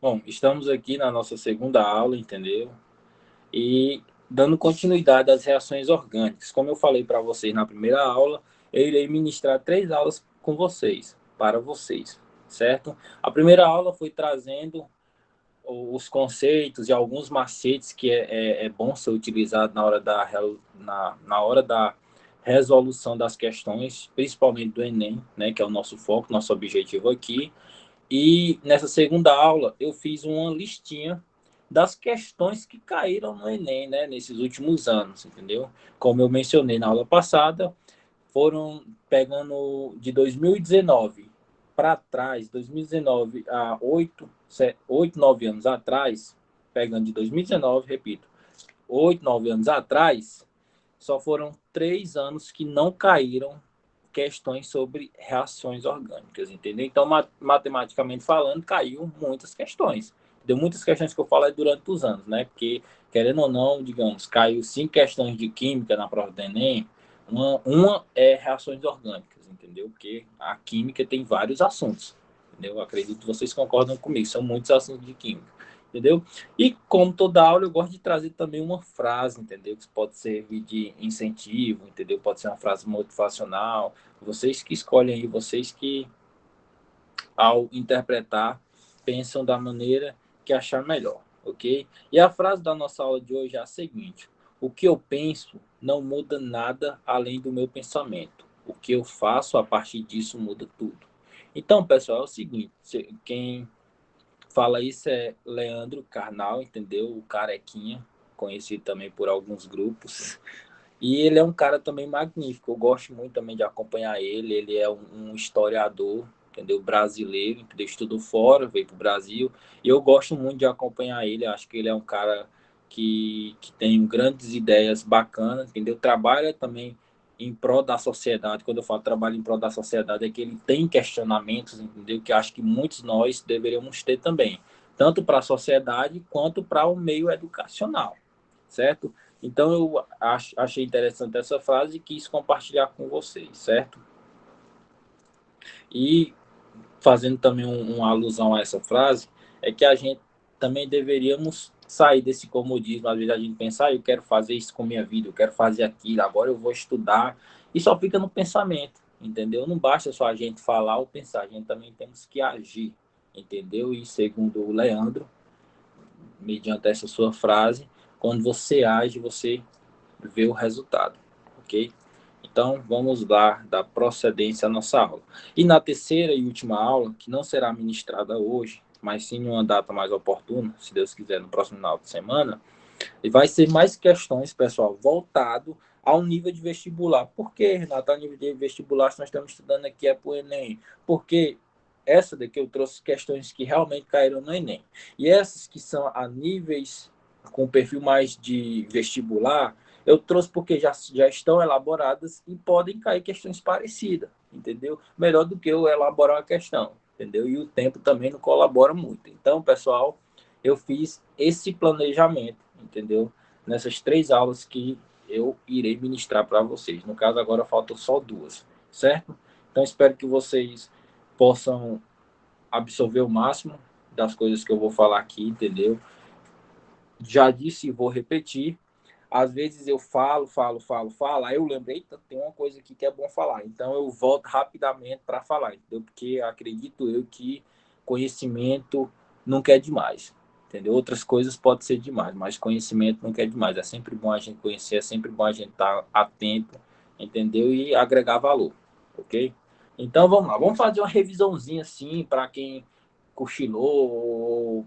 Bom, estamos aqui na nossa segunda aula, entendeu? E dando continuidade às reações orgânicas. Como eu falei para vocês na primeira aula, eu irei ministrar 3 aulas com vocês, para vocês, certo? A primeira aula foi trazendo os conceitos e alguns macetes que é bom ser utilizado na hora da resolução das questões, principalmente do Enem, né, que é o nosso foco, nosso objetivo aqui. E nessa segunda aula eu fiz uma listinha das questões que caíram no Enem, né, nesses últimos anos, entendeu? Como eu mencionei na aula passada, foram pegando de 2019 para trás, 2019 a 9 anos atrás, pegando de 2019, repito, 8, 9 anos atrás, só foram 3 anos que não caíram questões sobre reações orgânicas, entendeu? Então, matematicamente falando, caiu muitas questões. Deu muitas questões que eu falei durante os anos, né? Porque, querendo ou não, digamos, caiu 5 questões de química na prova do Enem, uma é reações orgânicas, entendeu? Porque a química tem vários assuntos, entendeu? Eu acredito que vocês concordam comigo, são muitos assuntos de química, entendeu? E como toda aula, eu gosto de trazer também uma frase, entendeu? Que pode servir de incentivo, entendeu? Pode ser uma frase motivacional. Vocês que escolhem aí, vocês que, ao interpretar, pensam da maneira que achar melhor, ok? E a frase da nossa aula de hoje é a seguinte: o que eu penso não muda nada além do meu pensamento. O que eu faço a partir disso muda tudo. Então, pessoal, é o seguinte: quem fala isso é Leandro Carnal, entendeu? O Carequinha, conhecido também por alguns grupos. E ele é um cara também magnífico. Eu gosto muito também de acompanhar ele. Ele é um historiador, entendeu? Brasileiro, entendeu? Estudou fora, veio para o Brasil. E eu gosto muito de acompanhar ele. Acho que ele é um cara que tem grandes ideias bacanas, entendeu? Trabalha também em prol da sociedade. Quando eu falo trabalho em prol da sociedade, é que ele tem questionamentos, entendeu? Que acho que muitos nós deveríamos ter também, tanto para a sociedade quanto para o meio educacional, certo? Então eu achei interessante essa frase e quis compartilhar com vocês, certo? E fazendo também uma alusão a essa frase, é que a gente também deveríamos sair desse comodismo. Às vezes a gente pensa, eu quero fazer isso com minha vida, eu quero fazer aquilo, agora eu vou estudar, e só fica no pensamento, entendeu? Não basta só a gente falar ou pensar, a gente também temos que agir, entendeu? E segundo o Leandro, mediante essa sua frase, quando você age, você vê o resultado, ok? Então, vamos lá dar procedência à nossa aula. E na terceira e última aula, que não será ministrada hoje, mas sim em uma data mais oportuna, se Deus quiser, no próximo final de semana, e vai ser mais questões, pessoal, voltado ao nível de vestibular. Por que, Renato, ao nível de vestibular, se nós estamos estudando aqui é para o Enem? Porque essa daqui eu trouxe questões que realmente caíram no Enem. E essas que são a níveis com perfil mais de vestibular, eu trouxe porque já estão elaboradas e podem cair questões parecidas, entendeu? Melhor do que eu elaborar uma questão, entendeu? E o tempo também não colabora muito. Então, pessoal, eu fiz esse planejamento, entendeu? Nessas 3 aulas que eu irei ministrar para vocês. No caso, agora faltam só 2, certo? Então, espero que vocês possam absorver o máximo das coisas que eu vou falar aqui, entendeu? Já disse e vou repetir. Às vezes eu falo, aí eu lembrei, tem uma coisa aqui que é bom falar. Então eu volto rapidamente para falar, entendeu? Porque acredito eu que conhecimento nunca é demais, entendeu? Outras coisas podem ser demais, mas conhecimento nunca é demais. É sempre bom a gente conhecer, é sempre bom a gente estar atento, entendeu? E agregar valor, ok? Então vamos lá, vamos fazer uma revisãozinha assim para quem cochilou,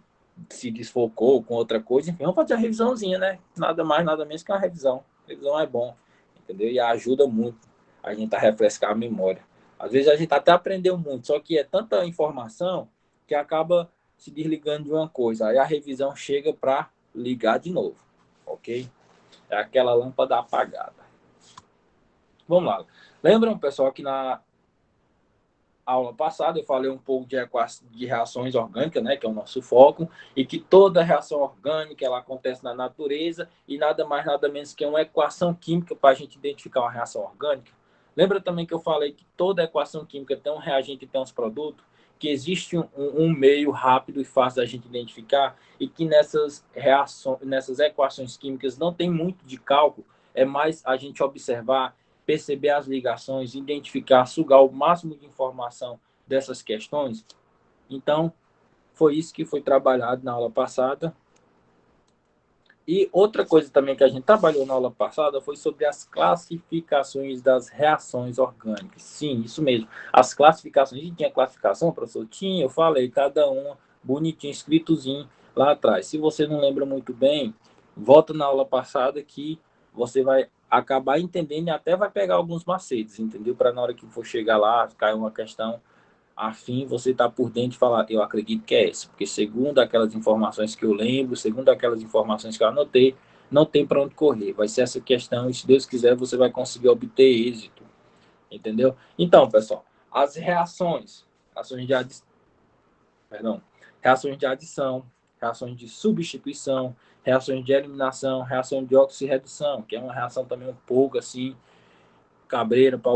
se desfocou com outra coisa, enfim, vamos fazer a revisãozinha, né? Nada mais, nada menos que uma revisão. Revisão é bom, entendeu? E ajuda muito a gente a refrescar a memória. Às vezes a gente até aprendeu muito, só que é tanta informação que acaba se desligando de uma coisa. Aí a revisão chega para ligar de novo, ok? É aquela lâmpada apagada. Vamos lá. Lembram, pessoal, que na aula passada eu falei um pouco de reações orgânicas, né, que é o nosso foco, e que toda reação orgânica ela acontece na natureza e nada mais nada menos que uma equação química para a gente identificar uma reação orgânica. Lembra também que eu falei que toda equação química tem um reagente e tem uns produtos? Que existe um meio rápido e fácil da gente identificar e que nessas reações, nessas equações químicas não tem muito de cálculo, é mais a gente observar, perceber as ligações, identificar, sugar o máximo de informação dessas questões. Então, foi isso que foi trabalhado na aula passada. E outra coisa também que a gente trabalhou na aula passada foi sobre as classificações das reações orgânicas. Sim, isso mesmo. As classificações. A gente tinha classificação, professor? Tinha, eu falei, cada uma bonitinho, escritozinho lá atrás. Se você não lembra muito bem, volta na aula passada que você vai acabar entendendo e até vai pegar alguns macetes, entendeu? Para na hora que for chegar lá, cair uma questão afim, você está por dentro e falar, eu acredito que é essa, porque segundo aquelas informações que eu lembro, segundo aquelas informações que eu anotei, não tem para onde correr. Vai ser essa questão e, se Deus quiser, você vai conseguir obter êxito, entendeu? Então, pessoal, as reações de adição, perdão, reações de adição, reações de substituição, reações de eliminação, reação de oxirredução, que é uma reação também um pouco assim cabreira para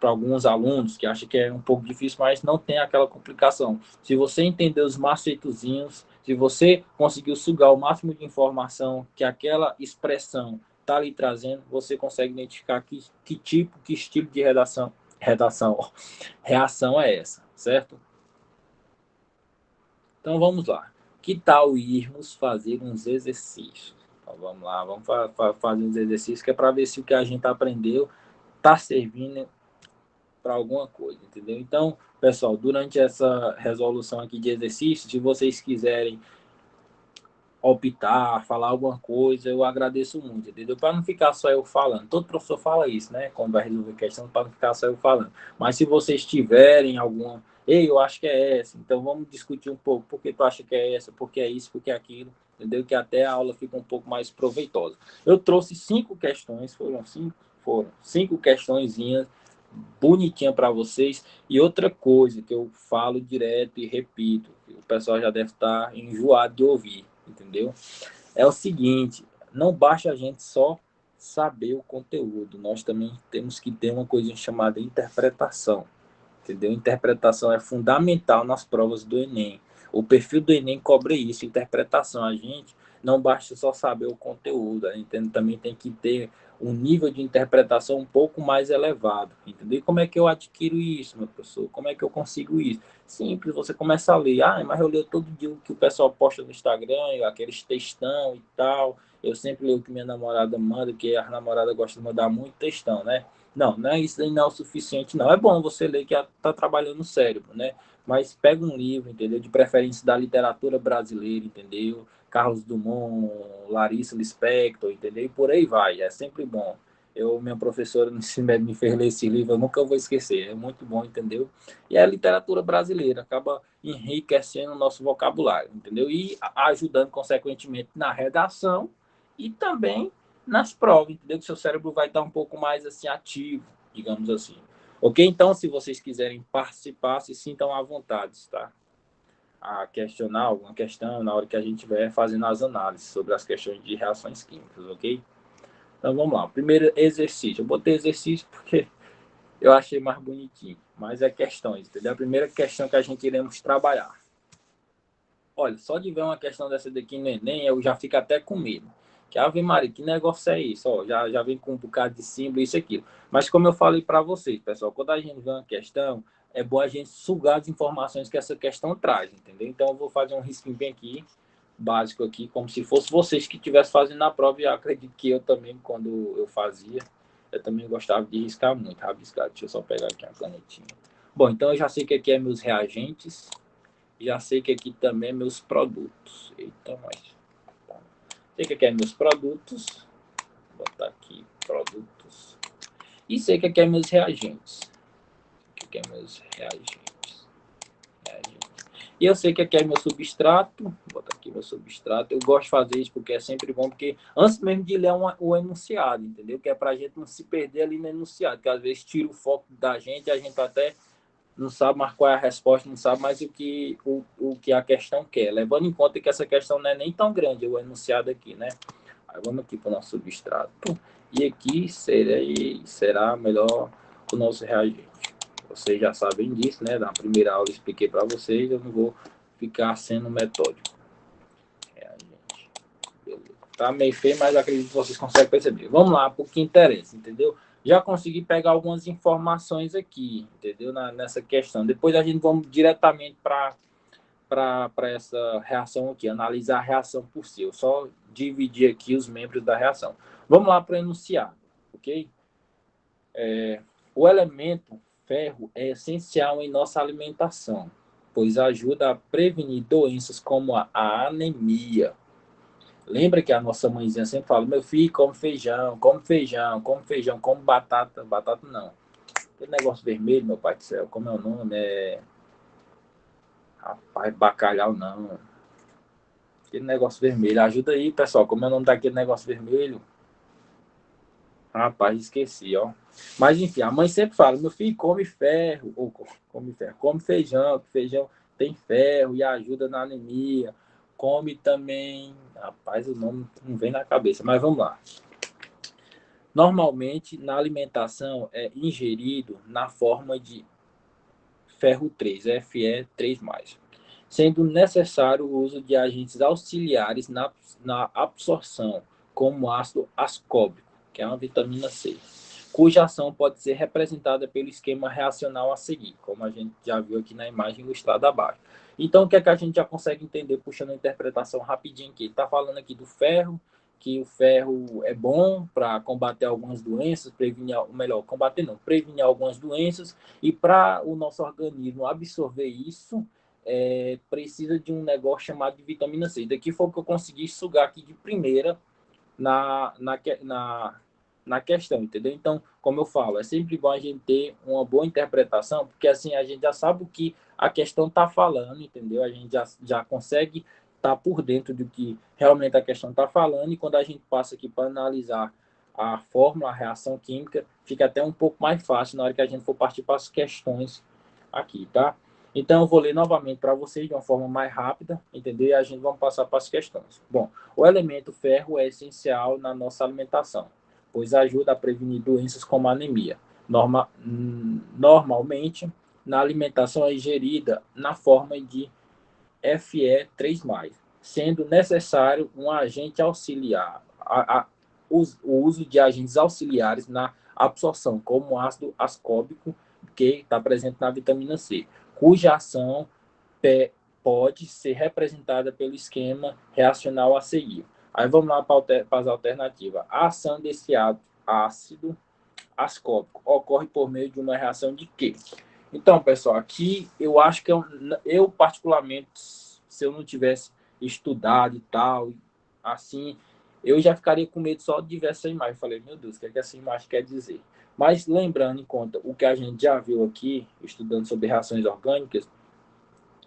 alguns alunos que acham que é um pouco difícil, mas não tem aquela complicação. Se você entender os macetozinhos, se você conseguiu sugar o máximo de informação que aquela expressão está lhe trazendo, você consegue identificar que tipo, que estilo de reação é essa, certo? Então vamos lá. Que tal irmos fazer uns exercícios? Então vamos lá, vamos fazer uns exercícios que é para ver se o que a gente aprendeu está servindo para alguma coisa, entendeu? Então, pessoal, durante essa resolução aqui de exercício, se vocês quiserem optar, falar alguma coisa, eu agradeço muito, entendeu? Para não ficar só eu falando. Todo professor fala isso, né? Quando vai resolver questão, para não ficar só eu falando. Mas se vocês tiverem alguma, ei, eu acho que é essa, então vamos discutir um pouco. Por que tu acha que é essa? Por que é isso? Por que é aquilo? Entendeu? Que até a aula fica um pouco mais proveitosa. Eu trouxe 5 questões, foram 5? Foram 5 questõezinhas bonitinha para vocês. E outra coisa que eu falo direto e repito, o pessoal já deve estar enjoado de ouvir, entendeu? É o seguinte, não basta a gente só saber o conteúdo, nós também temos que ter uma coisa chamada interpretação, entendeu? Interpretação é fundamental nas provas do Enem. O perfil do Enem cobra isso, interpretação. A gente não basta só saber o conteúdo, a gente também tem que ter um nível de interpretação um pouco mais elevado, entendeu? E como é que eu adquiro isso, meu professor? Como é que eu consigo isso? Simples, você começa a ler. Ah, mas eu leio todo dia o que o pessoal posta no Instagram, aqueles textão e tal. Eu sempre leio o que minha namorada manda, que a namorada gosta de mandar muito textão, né? Não, não é isso aí, não é o suficiente, não. É bom você ler que está trabalhando o cérebro, né? Mas pega um livro, entendeu? De preferência da literatura brasileira, entendeu? Carlos Drummond, Larissa Lispector, entendeu? E por aí vai, é sempre bom. Minha professora no ensino médio me fez ler esse livro, eu nunca vou esquecer, é muito bom, entendeu? E é a literatura brasileira, acaba enriquecendo o nosso vocabulário, entendeu? E ajudando, consequentemente, na redação e também nas provas, entendeu? Que seu cérebro vai estar um pouco mais assim ativo, digamos assim. Ok? Então, se vocês quiserem participar, se sintam à vontade, tá? A questionar alguma questão na hora que a gente estiver fazendo as análises sobre as questões de reações químicas, ok? Então vamos lá. O primeiro exercício. Eu botei exercício porque eu achei mais bonitinho, mas é questões, entendeu? A primeira questão que a gente iremos trabalhar. Olha, só de ver uma questão dessa daqui no Enem, eu já fico até com medo. Que Ave Maria, que negócio é isso? Ó, já vem com um bocado de símbolo, isso e aquilo. Mas como eu falei para vocês, pessoal, quando a gente vê uma questão, é bom a gente sugar as informações que essa questão traz, entendeu? Então eu vou fazer um risquinho bem aqui, básico aqui, como se fosse vocês que estivessem fazendo na prova, e eu acredito que eu também, quando eu fazia, eu também gostava de riscar muito, rabiscar. Deixa eu só pegar aqui a canetinha. Bom, então eu já sei que aqui é meus reagentes, já sei que aqui também é meus produtos. Eita, mas... Sei que aqui é meus produtos. Vou botar aqui produtos. E sei que aqui é meus reagentes. Aqui é meus reagentes. E eu sei que aqui é meu substrato. Vou botar aqui meu substrato. Eu gosto de fazer isso porque é sempre bom, porque antes mesmo de ler o enunciado, entendeu? Que é pra gente não se perder ali no enunciado, que às vezes tira o foco da gente e a gente até não sabe mais qual é a resposta, não sabe mais o que a questão quer, levando em conta que essa questão não é nem tão grande, o enunciado aqui, né? Aí vamos aqui para o nosso substrato. E aqui será melhor o nosso reagente. Vocês já sabem disso, né? Na primeira aula eu expliquei para vocês, eu não vou ficar sendo metódico. Reagente. Beleza. Tá meio feio, mas acredito que vocês conseguem perceber. Vamos lá, para o que interessa, entendeu? Já consegui pegar algumas informações aqui, entendeu? Nessa questão. Depois a gente vamos diretamente para essa reação aqui, analisar a reação por si. Eu só dividi aqui os membros da reação. Vamos lá para o enunciado, ok? O elemento ferro é essencial em nossa alimentação, pois ajuda a prevenir doenças como a anemia. Lembra que a nossa mãezinha sempre fala, meu filho, come feijão, come feijão, come feijão, come batata. Batata não. Aquele negócio vermelho, meu pai do céu, como é o nome? Rapaz, bacalhau não. Aquele negócio vermelho. Ajuda aí, pessoal. Como é o nome daquele negócio vermelho? Rapaz, esqueci, ó. Mas enfim, a mãe sempre fala, meu filho, come ferro. Ou come ferro. Come feijão, que feijão tem ferro e ajuda na anemia. Come também. Rapaz, o nome não vem na cabeça, mas vamos lá. Normalmente, na alimentação, é ingerido na forma de ferro 3, Fe3+, sendo necessário o uso de agentes auxiliares na absorção, como ácido ascórbico, que é uma vitamina C, cuja ação pode ser representada pelo esquema reacional a seguir, como a gente já viu aqui na imagem ilustrada abaixo. Então, o que é que a gente já consegue entender, puxando a interpretação rapidinho aqui? Ele está falando aqui do ferro, que o ferro é bom para combater algumas doenças, prevenir algumas doenças, e para o nosso organismo absorver isso, precisa de um negócio chamado de vitamina C. Daqui foi o que eu consegui sugar aqui de primeira na questão, entendeu? Então, como eu falo, é sempre bom a gente ter uma boa interpretação, porque assim a gente já sabe o que a questão está falando, entendeu? A gente já consegue estar por dentro do que realmente a questão está falando, e quando a gente passa aqui para analisar a fórmula, a reação química, fica até um pouco mais fácil na hora que a gente for partir para as questões aqui, tá? Então, eu vou ler novamente para vocês de uma forma mais rápida, entendeu? E a gente vai passar para as questões. Bom, o elemento ferro é essencial na nossa alimentação, pois ajuda a prevenir doenças como a anemia. Normalmente, na alimentação é ingerida na forma de Fe3+, sendo necessário um agente auxiliar, o uso de agentes auxiliares na absorção, como o ácido ascórbico, que está presente na vitamina C, cuja ação pode ser representada pelo esquema reacional a seguir. Aí vamos lá para as alternativas. A ação desse ácido ascórbico ocorre por meio de uma reação de quê? Então, pessoal, aqui eu acho que eu particularmente, se eu não tivesse estudado e tal, assim, eu já ficaria com medo só de ver essa imagem. Falei, meu Deus, o que é que essa imagem quer dizer? Mas lembrando em conta o que a gente já viu aqui, estudando sobre reações orgânicas,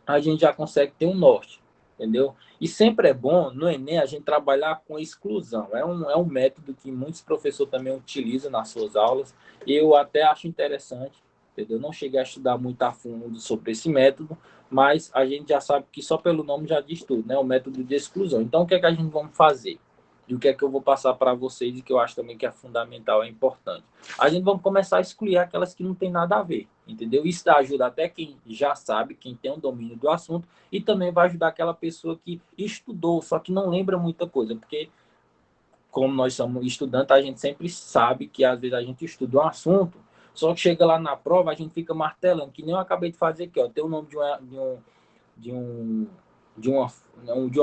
a gente já consegue ter um norte, entendeu? E sempre é bom no Enem a gente trabalhar com exclusão. É um método que muitos professores também utilizam nas suas aulas. Eu até acho interessante, entendeu? Não cheguei a estudar muito a fundo sobre esse método, mas a gente já sabe que só pelo nome já diz tudo, né? O método de exclusão. Então, o que é que a gente vai fazer? E o que é que eu vou passar para vocês e que eu acho também que é fundamental, é importante. A gente vai começar a excluir aquelas que não tem nada a ver, entendeu? Isso ajuda até quem já sabe, quem tem um domínio do assunto, e também vai ajudar aquela pessoa que estudou, só que não lembra muita coisa, porque como nós somos estudantes, a gente sempre sabe que às vezes a gente estuda um assunto, só que chega lá na prova, a gente fica martelando, que nem eu acabei de fazer aqui, ó, tem o nome de um de uma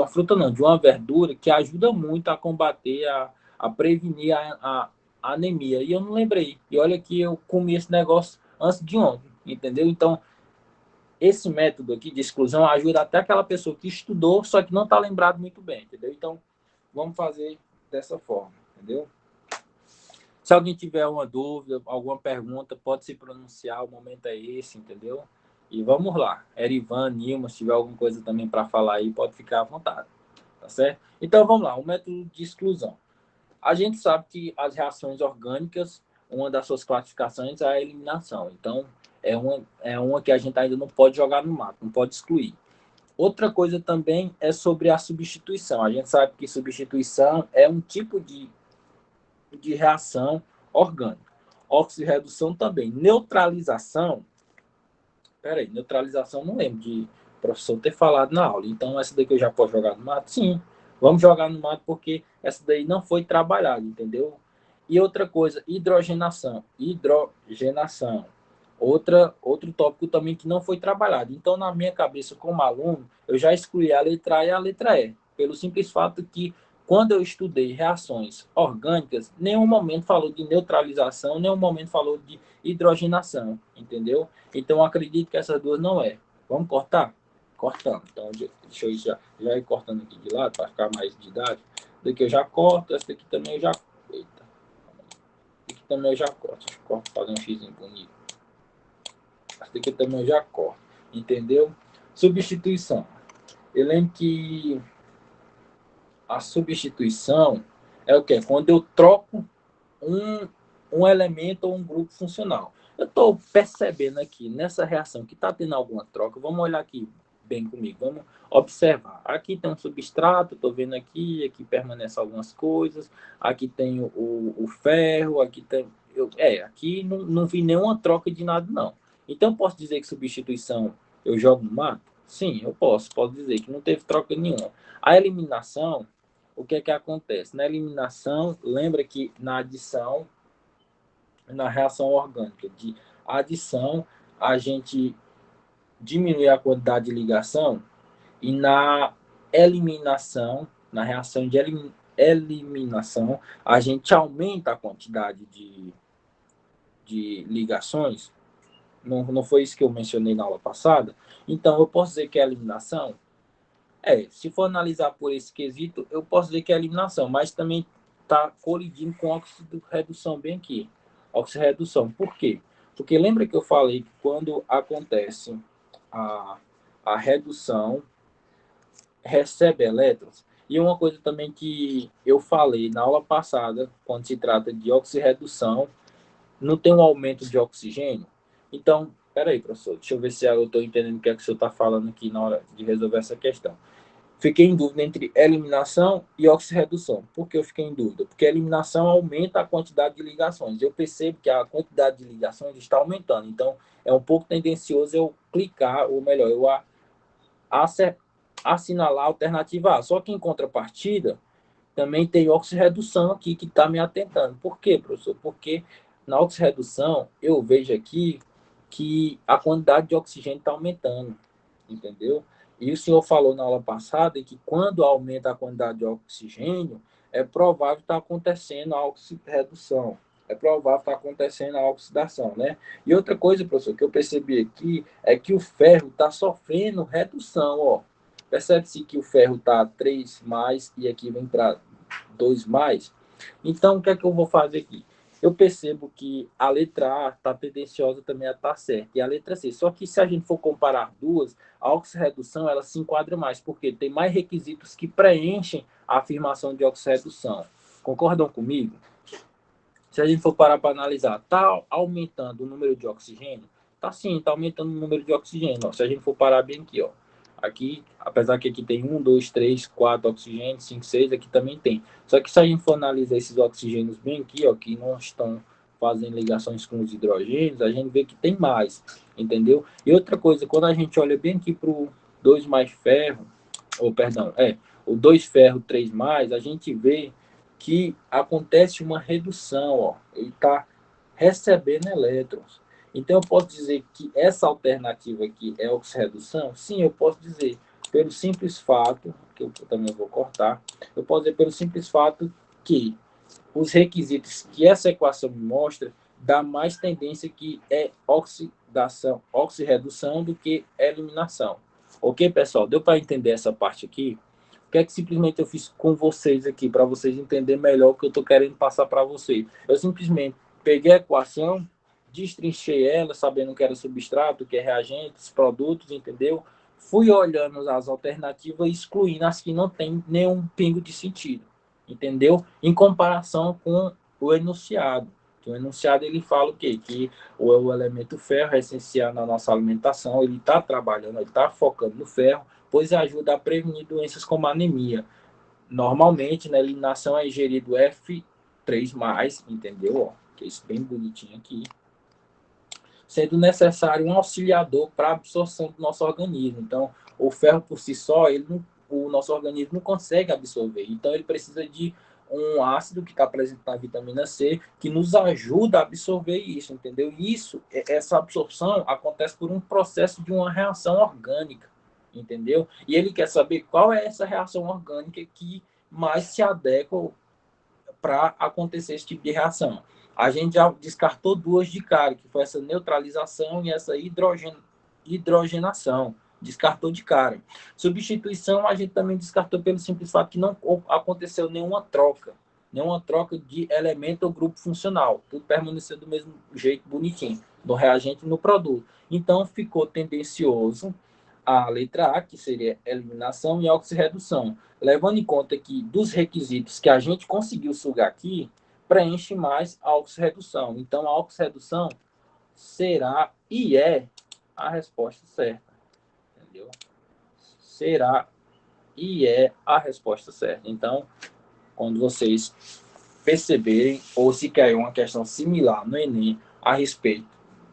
fruta não, de uma verdura que ajuda muito a combater, a prevenir a anemia. E eu não lembrei. E olha que eu comi esse negócio antes de ontem, entendeu? Então, esse método aqui de exclusão ajuda até aquela pessoa que estudou, só que não está lembrado muito bem, entendeu? Então, vamos fazer dessa forma, entendeu? Se alguém tiver uma dúvida, alguma pergunta, pode se pronunciar, o momento é esse, entendeu? E vamos lá. Erivan, Nilma, se tiver alguma coisa também para falar aí, pode ficar à vontade, tá certo? Então vamos lá, o método de exclusão. A gente sabe que as reações orgânicas, uma das suas classificações é a eliminação. Então, é uma que a gente ainda não pode jogar no mato, não pode excluir. Outra coisa também é sobre a substituição. A gente sabe que substituição é um tipo de reação orgânica. Oxirredução também. Neutralização, peraí, neutralização não lembro de o professor ter falado na aula. Então, essa daqui eu já posso jogar no mato? Sim, vamos jogar no mato porque essa daí não foi trabalhada, entendeu? E outra coisa, hidrogenação. Hidrogenação. Outro tópico também que não foi trabalhado. Então, na minha cabeça, como aluno, eu já excluí a letra A e a letra E, pelo simples fato que, quando eu estudei reações orgânicas, nenhum momento falou de neutralização, nenhum momento falou de hidrogenação, entendeu? Então, acredito que essas duas não é. Vamos cortar? Cortando. Então, deixa eu já ir cortando aqui de lado, para ficar mais didático. Daqui eu já corto, essa daqui também eu já... Eita. Aqui também eu já corto. Deixa eu fazer um xizinho bonito. Essa daqui também eu já corto. Entendeu? Substituição. Eu lembro que a substituição é o quê? Quando eu troco um elemento ou um grupo funcional. Eu estou percebendo aqui, nessa reação, que está tendo alguma troca. Vamos olhar aqui bem comigo. Vamos observar. Aqui tem um substrato, estou vendo aqui permanece algumas coisas. Aqui tem o ferro, aqui tem... aqui não vi nenhuma troca de nada, não. Então, posso dizer que substituição eu jogo no mato? Sim, eu posso dizer que não teve troca nenhuma. A eliminação, o que é que acontece? Na eliminação, lembra que na adição, na reação orgânica de adição, a gente diminui a quantidade de ligação, e na eliminação, na reação de eliminação, a gente aumenta a quantidade de ligações. Não foi isso que eu mencionei na aula passada? Então, eu posso dizer que a eliminação se for analisar por esse quesito, eu posso dizer que é eliminação, mas também está colidindo com oxirredução bem aqui. Oxirredução. Por quê? Porque lembra que eu falei que quando acontece a redução, recebe elétrons? E uma coisa também que eu falei na aula passada, quando se trata de oxirredução, não tem um aumento de oxigênio? Então, peraí, professor, deixa eu ver se eu estou entendendo o que é que o senhor está falando aqui na hora de resolver essa questão. Fiquei em dúvida entre eliminação e oxirredução. Por que eu fiquei em dúvida? Porque a eliminação aumenta a quantidade de ligações. Eu percebo que a quantidade de ligações está aumentando. Então, é um pouco tendencioso eu clicar, ou melhor, eu assinalar a alternativa A. Só que, em contrapartida, também tem oxirredução aqui que está me atentando. Por quê, professor? Porque na oxirredução, eu vejo aqui que a quantidade de oxigênio está aumentando. Entendeu? E o senhor falou na aula passada que quando aumenta a quantidade de oxigênio, é provável estar acontecendo a oxirredução. É provável estar acontecendo a oxidação, né? E outra coisa, professor, que eu percebi aqui é que o ferro está sofrendo redução, ó. Percebe-se que o ferro está 3 mais e aqui vem para 2 mais. Então, o que é que eu vou fazer aqui? Eu percebo que a letra A está tendenciosa também a estar certa, e a letra C. Só que se a gente for comparar duas, a oxirredução ela se enquadra mais, porque tem mais requisitos que preenchem a afirmação de oxirredução. Concordam comigo? Se a gente for parar para analisar, está aumentando o número de oxigênio? Tá sim, está aumentando o número de oxigênio. Ó. Se a gente for parar bem aqui, ó. Aqui, apesar que aqui tem 1, 2, 3, 4 oxigênios, 5, 6, aqui também tem. Só que se a gente for analisar esses oxigênios bem aqui, ó, que não estão fazendo ligações com os hidrogênios, a gente vê que tem mais, entendeu? E outra coisa, quando a gente olha bem aqui para o 2 mais ferro, ou perdão, o 2 ferro, 3 mais, a gente vê que acontece uma redução, ó, ele está recebendo elétrons. Então, eu posso dizer que essa alternativa aqui é oxirredução? Sim, eu posso dizer, pelo simples fato, que eu também vou cortar, eu posso dizer pelo simples fato que os requisitos que essa equação me mostra dá mais tendência que é oxidação, oxirredução do que eliminação. Ok, pessoal? Deu para entender essa parte aqui? O que é que simplesmente eu fiz com vocês aqui, para vocês entenderem melhor o que eu estou querendo passar para vocês? Eu simplesmente peguei a equação, destrinchei ela, sabendo que era substrato, que é reagentes, produtos, entendeu? Fui olhando as alternativas e excluindo as que não tem nenhum pingo de sentido, entendeu? Em comparação com o enunciado. O enunciado ele fala o quê? Que o elemento ferro é essencial na nossa alimentação, ele está trabalhando, ele está focando no ferro, pois ajuda a prevenir doenças como anemia. Normalmente, na eliminação é ingerido F3+, entendeu? que é isso bem bonitinho aqui, sendo necessário um auxiliador para a absorção do nosso organismo. Então, o ferro por si só, o nosso organismo não consegue absorver. Então, ele precisa de um ácido que está presente na vitamina C, que nos ajuda a absorver isso, entendeu? Isso, essa absorção acontece por um processo de uma reação orgânica, entendeu? E ele quer saber qual é essa reação orgânica que mais se adequa para acontecer esse tipo de reação. A gente já descartou duas de cara, que foi essa neutralização e essa hidrogenação. Descartou de cara. Substituição, a gente também descartou pelo simples fato que não aconteceu nenhuma troca de elemento ou grupo funcional. Tudo permaneceu do mesmo jeito, bonitinho, do reagente no produto. Então, ficou tendencioso a letra A, que seria eliminação e oxirredução. Levando em conta que dos requisitos que a gente conseguiu sugar aqui, preenche mais a oxirredução. Então, a oxirredução será e é a resposta certa. Entendeu? Será e é a resposta certa. Então, quando vocês perceberem ou se cair uma questão similar no Enem a respeito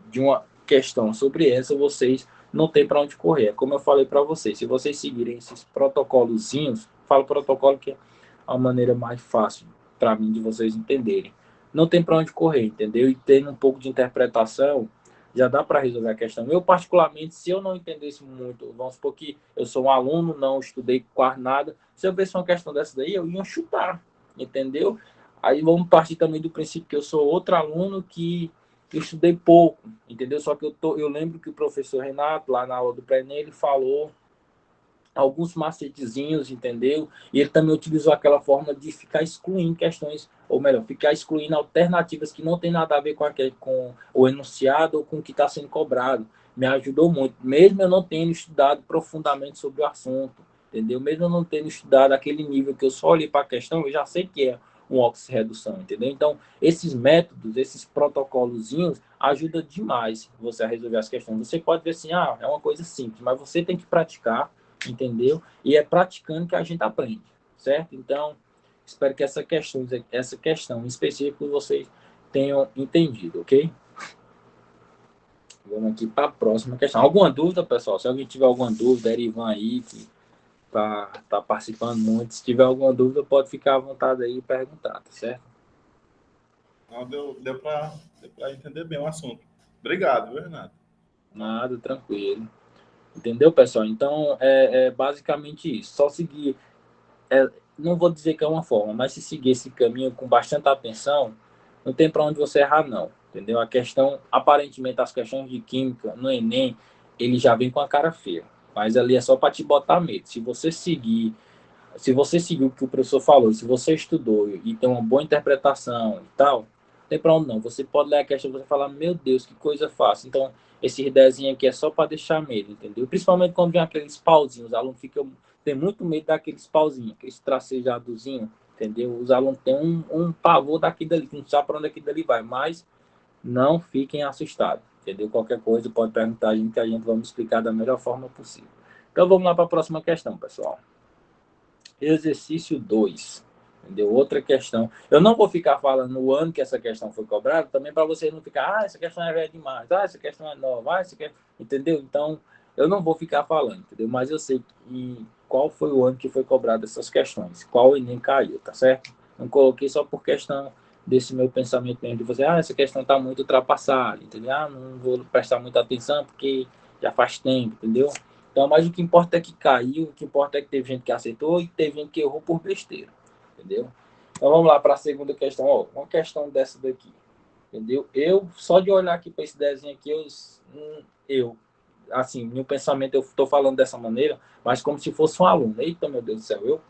de uma questão sobre essa, vocês não tem para onde correr. Como eu falei para vocês, se vocês seguirem esses protocolozinhos, falo protocolo que é a maneira mais fácil para mim de vocês entenderem. Não tem para onde correr, entendeu? E tendo um pouco de interpretação, já dá para resolver a questão. Eu, particularmente, se eu não entendesse muito, vamos supor que eu sou um aluno, não estudei quase nada, se eu visse uma questão dessa daí, eu ia chutar, entendeu? Aí vamos partir também do princípio que eu sou outro aluno que eu estudei pouco, entendeu? Só que eu lembro que o professor Renato, lá na aula do pré-ENEM, ele falou alguns macetezinhos, entendeu? E ele também utilizou aquela forma de ficar excluindo questões, ou melhor, ficar excluindo alternativas que não tem nada a ver com o enunciado ou com o que está sendo cobrado. Me ajudou muito, mesmo eu não tendo estudado profundamente sobre o assunto, entendeu? Mesmo eu não tendo estudado aquele nível que eu só olhei para a questão, eu já sei que é um oxirredução, entendeu? Então, esses métodos, esses protocolozinhos, ajudam demais você a resolver as questões. Você pode ver assim, é uma coisa simples, mas você tem que praticar, entendeu? E é praticando que a gente aprende, certo? Então, espero que essa questão em específico vocês tenham entendido, ok? Vamos aqui para a próxima questão. Alguma dúvida, pessoal? Se alguém tiver alguma dúvida, Erivan aí, que tá participando muito, se tiver alguma dúvida, pode ficar à vontade aí e perguntar, tá certo? Não, deu para entender bem o assunto. Obrigado, viu, Renato? Nada, tranquilo. Entendeu, pessoal? Então, é basicamente isso. Só seguir, não vou dizer que é uma forma, mas se seguir esse caminho com bastante atenção, não tem para onde você errar, não. Entendeu? A questão, aparentemente, as questões de química no Enem, ele já vem com a cara feia. Mas ali é só para te botar medo. Se você seguir o que o professor falou, se você estudou e tem uma boa interpretação e tal, não tem para onde não. Você pode ler a questão e você falar, meu Deus, que coisa fácil. Então, esse desenho aqui é só para deixar medo, entendeu? Principalmente quando vem aqueles pauzinhos, os alunos tem muito medo daqueles pauzinhos, aqueles tracejadozinhos, entendeu? Os alunos têm um pavor daqui dali, que não sabe para onde aqui dali vai, mas não fiquem assustados, entendeu? Qualquer coisa pode perguntar a gente que a gente vai explicar da melhor forma possível. Então, vamos lá para a próxima questão, pessoal. Exercício 2. Entendeu? Outra questão. Eu não vou ficar falando o ano que essa questão foi cobrada, também para vocês não ficar, essa questão é velha demais, essa questão é nova, essa questão... Entendeu? Então, eu não vou ficar falando, entendeu? Mas eu sei qual foi o ano que foi cobrado essas questões, qual o Enem caiu, tá certo? Não coloquei só por questão desse meu pensamento mesmo, de você, essa questão está muito ultrapassada, entendeu? Não vou prestar muita atenção porque já faz tempo, entendeu? Então, mas o que importa é que caiu, o que importa é que teve gente que acertou e teve gente que errou por besteira, entendeu? Então, vamos lá para a segunda questão. Uma questão dessa daqui, entendeu? Eu, só de olhar aqui para esse desenho aqui, assim, meu pensamento, eu estou falando dessa maneira, mas como se fosse um aluno. Eita, meu Deus do céu,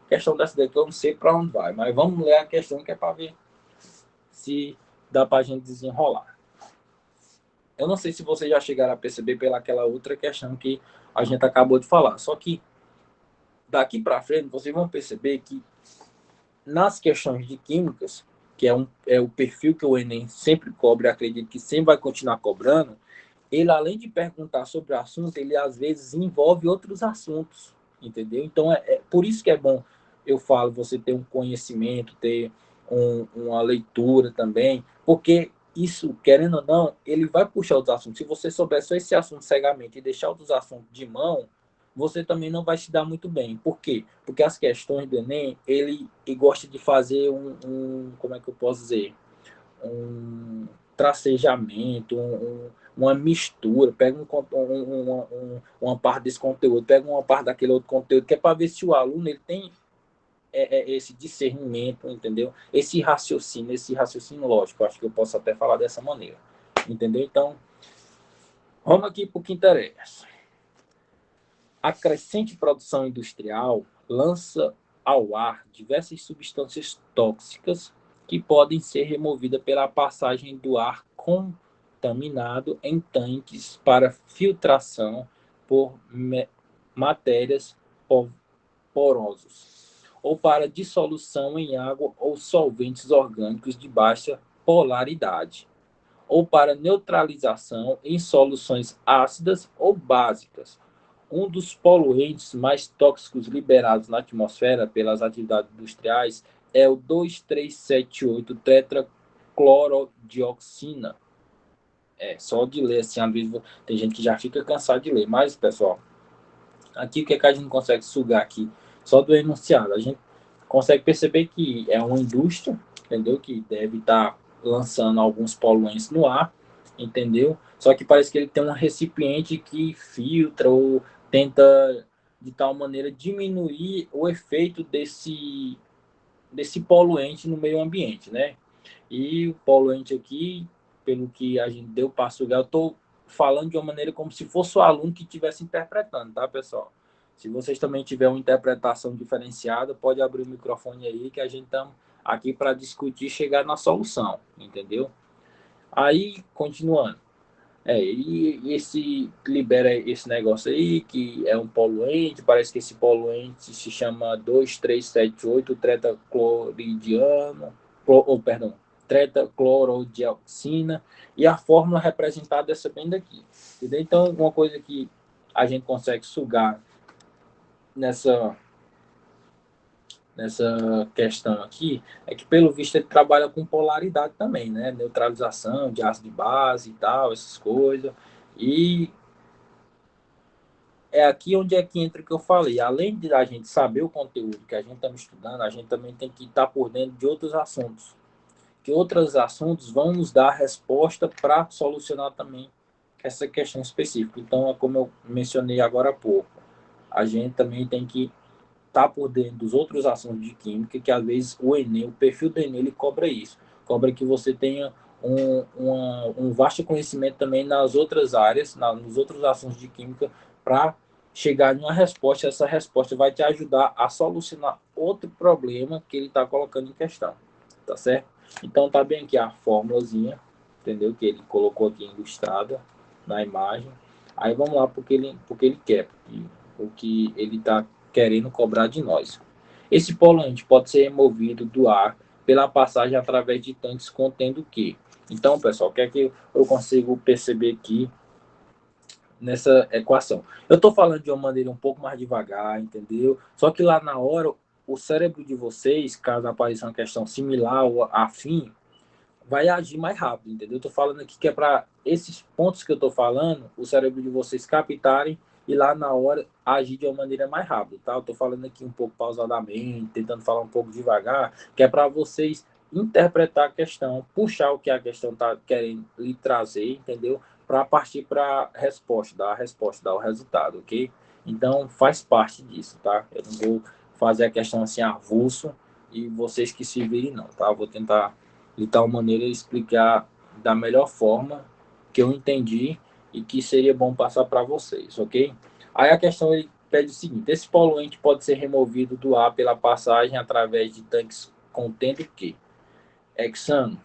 questão dessa daqui, eu não sei para onde vai, mas vamos ler a questão que é para ver se dá para a gente desenrolar. Eu não sei se vocês já chegaram a perceber pelaquela outra questão que a gente acabou de falar. Só que daqui para frente vocês vão perceber que nas questões de químicas, que é o perfil que o Enem sempre cobra, acredito que sempre vai continuar cobrando, ele além de perguntar sobre o assunto, ele às vezes envolve outros assuntos, entendeu? Então por isso que é bom, eu falo, você ter um conhecimento, ter uma leitura também, porque isso, querendo ou não, ele vai puxar os assuntos. Se você souber só esse assunto cegamente e deixar outros assuntos de mão, você também não vai se dar muito bem. Por quê? Porque as questões do Enem, ele gosta de fazer como é que eu posso dizer? Um tracejamento, uma mistura, pega uma parte desse conteúdo, pega uma parte daquele outro conteúdo, que é para ver se o aluno ele tem esse discernimento, entendeu? Esse raciocínio lógico, acho que eu posso até falar dessa maneira, entendeu? Então, vamos aqui para o que interessa. A crescente produção industrial lança ao ar diversas substâncias tóxicas que podem ser removidas pela passagem do ar contaminado em tanques para filtração por matérias porosas ou para dissolução em água ou solventes orgânicos de baixa polaridade, ou para neutralização em soluções ácidas ou básicas. Um dos poluentes mais tóxicos liberados na atmosfera pelas atividades industriais é o 2378 tetraclorodioxina. Só de ler assim, às vezes tem gente que já fica cansado de ler, mas, pessoal, aqui o que, é que a gente consegue sugar aqui? Só do enunciado. A gente consegue perceber que é uma indústria, entendeu? Que deve estar lançando alguns poluentes no ar, entendeu? Só que parece que ele tem um recipiente que filtra ou tenta, de tal maneira, diminuir o efeito desse poluente no meio ambiente, né? E o poluente aqui, pelo que a gente deu para sugar, eu estou falando de uma maneira como se fosse o aluno que estivesse interpretando, tá, pessoal? Se vocês também tiverem uma interpretação diferenciada, pode abrir o microfone aí que a gente está aqui para discutir e chegar na solução, entendeu? Aí, continuando. E esse libera esse negócio aí, que é um poluente, parece que esse poluente se chama 2378 tetracloridiano, perdão, tetraclorodioxina, e a fórmula representada é essa bem daqui. Entendeu? Então, uma coisa que a gente consegue sugar nessa questão aqui é que, pelo visto, ele trabalha com polaridade também, né? Neutralização de ácido de base e tal, essas coisas. E é aqui onde é que entra o que eu falei. Além de a gente saber o conteúdo que a gente está estudando, a gente também tem que estar por dentro de outros assuntos. Que outros assuntos vão nos dar resposta para solucionar também essa questão específica. Então, é como eu mencionei agora há pouco, a gente também tem que estar por dentro dos outros assuntos de química, que às vezes o Enem, o perfil do Enem, ele cobra isso. Cobra que você tenha um vasto conhecimento também nas outras áreas, nos outros assuntos de química, para chegar em uma resposta. Essa resposta vai te ajudar a solucionar outro problema que ele está colocando em questão. Tá certo? Então, tá bem aqui a fórmulazinha, entendeu? Que ele colocou aqui ilustrada na imagem. Aí vamos lá porque ele quer, o que ele está querendo cobrar de nós. Esse poluente pode ser removido do ar pela passagem através de tanques contendo o quê? Então, pessoal, o que é que eu consigo perceber aqui nessa equação? Eu estou falando de uma maneira um pouco mais devagar, entendeu? Só que lá na hora, o cérebro de vocês, caso apareça uma questão similar ou afim, vai agir mais rápido, entendeu? Eu tô falando aqui que é para esses pontos que eu tô falando, o cérebro de vocês captarem e lá na hora agir de uma maneira mais rápida, tá? Eu tô falando aqui um pouco pausadamente, tentando falar um pouco devagar, que é para vocês interpretar a questão, puxar o que a questão tá querendo lhe trazer, entendeu? Para partir para a resposta, dar o resultado, ok? Então faz parte disso, tá? Eu não vou fazer a questão assim avulso e vocês que se virem não, tá? Eu vou tentar de tal maneira explicar da melhor forma que eu entendi e que seria bom passar para vocês, ok? Aí a questão ele pede o seguinte: esse poluente pode ser removido do ar pela passagem através de tanques contendo o quê? Hexano,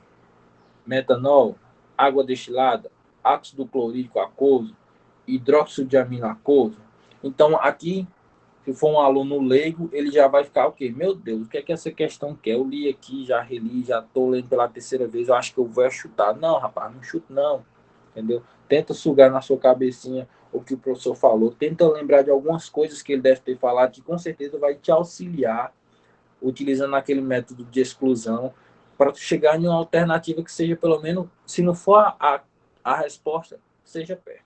metanol, água destilada, ácido clorídrico aquoso, hidróxido de amino aquoso. Então aqui, se for um aluno leigo, ele já vai ficar o quê? Meu Deus, o que é que essa questão quer? Eu li aqui, já reli, já estou lendo pela terceira vez, eu acho que eu vou chutar. Não, rapaz, não chuto não, entendeu? Tenta sugar na sua cabecinha o que o professor falou, tenta lembrar de algumas coisas que ele deve ter falado, que com certeza vai te auxiliar, utilizando aquele método de exclusão, para tu chegar em uma alternativa que seja, pelo menos, se não for a resposta, seja perto.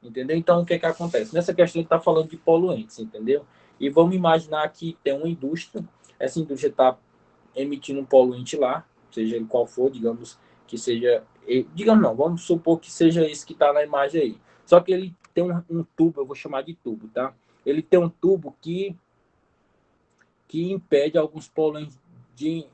Entendeu? Então, o que é que acontece? Nessa questão, a gente está falando de poluentes, entendeu? E vamos imaginar que tem uma indústria, essa indústria está emitindo um poluente lá, seja ele qual for, digamos que seja, digamos não, vamos supor que seja esse que está na imagem aí. Só que ele tem um tubo, eu vou chamar de tubo, tá? Ele tem um tubo que impede alguns poluentes de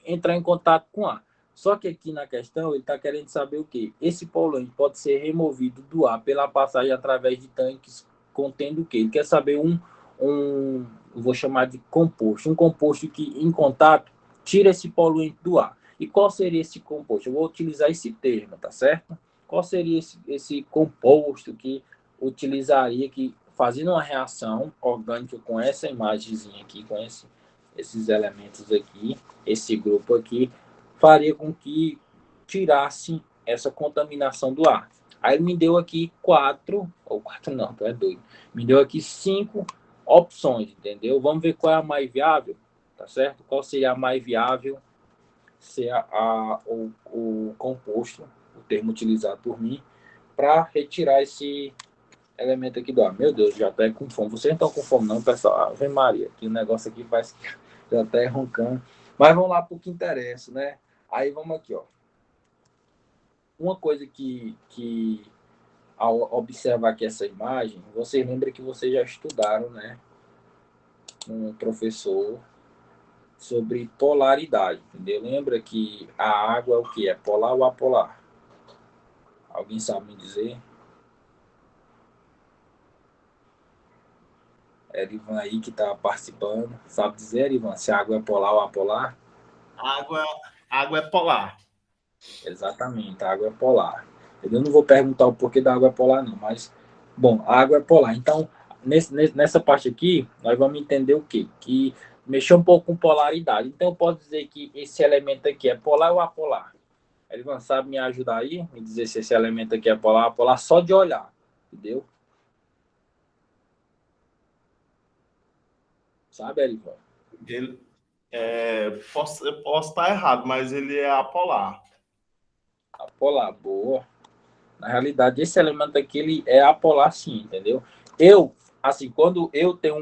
entrar em contato com ar. Só que aqui na questão, ele está querendo saber o quê? Esse poluente pode ser removido do ar pela passagem através de tanques contendo o quê? Ele quer saber eu vou chamar de composto, um composto que em contato tira esse poluente do ar. E qual seria esse composto? Eu vou utilizar esse termo, tá certo? Qual seria esse composto que utilizaria, que fazendo uma reação orgânica com essa imagenzinha aqui, com esses elementos aqui, esse grupo aqui, faria com que tirasse essa contaminação do ar. Aí ele me deu aqui quatro não, tu é doido. Me deu aqui 5 opções, entendeu? Vamos ver qual é a mais viável, tá certo? Qual seria a mais viável ser o composto, o termo utilizado por mim, para retirar esse elemento aqui do ar. Meu Deus, já tá com fome. Vocês não estão com fome não, pessoal? Ave Maria, que o negócio aqui parece que já tá roncando. Mas vamos lá para o que interessa, né? Aí vamos aqui, ó. Uma coisa que ao observar aqui essa imagem, você lembra que vocês já estudaram, né? Um professor sobre polaridade, entendeu? Lembra que a água é o que? É polar ou apolar? Alguém sabe me dizer? Erivan aí que está participando. Sabe dizer, Erivan, se a água é polar ou apolar? Água, água é polar. Exatamente, a água é polar. Eu não vou perguntar o porquê da água é polar, não, mas, bom, a água é polar. Então, nessa parte aqui, nós vamos entender o quê? Que mexer um pouco com polaridade. Então, eu posso dizer que esse elemento aqui é polar ou apolar? Elivan, sabe me ajudar aí? Me dizer se esse elemento aqui é polar ou apolar só de olhar, entendeu? Sabe, Elivan? Ele, eu posso estar errado, mas ele é apolar. Apolar, boa. Na realidade, esse elemento aqui ele é apolar sim, entendeu? Eu, assim, quando eu tenho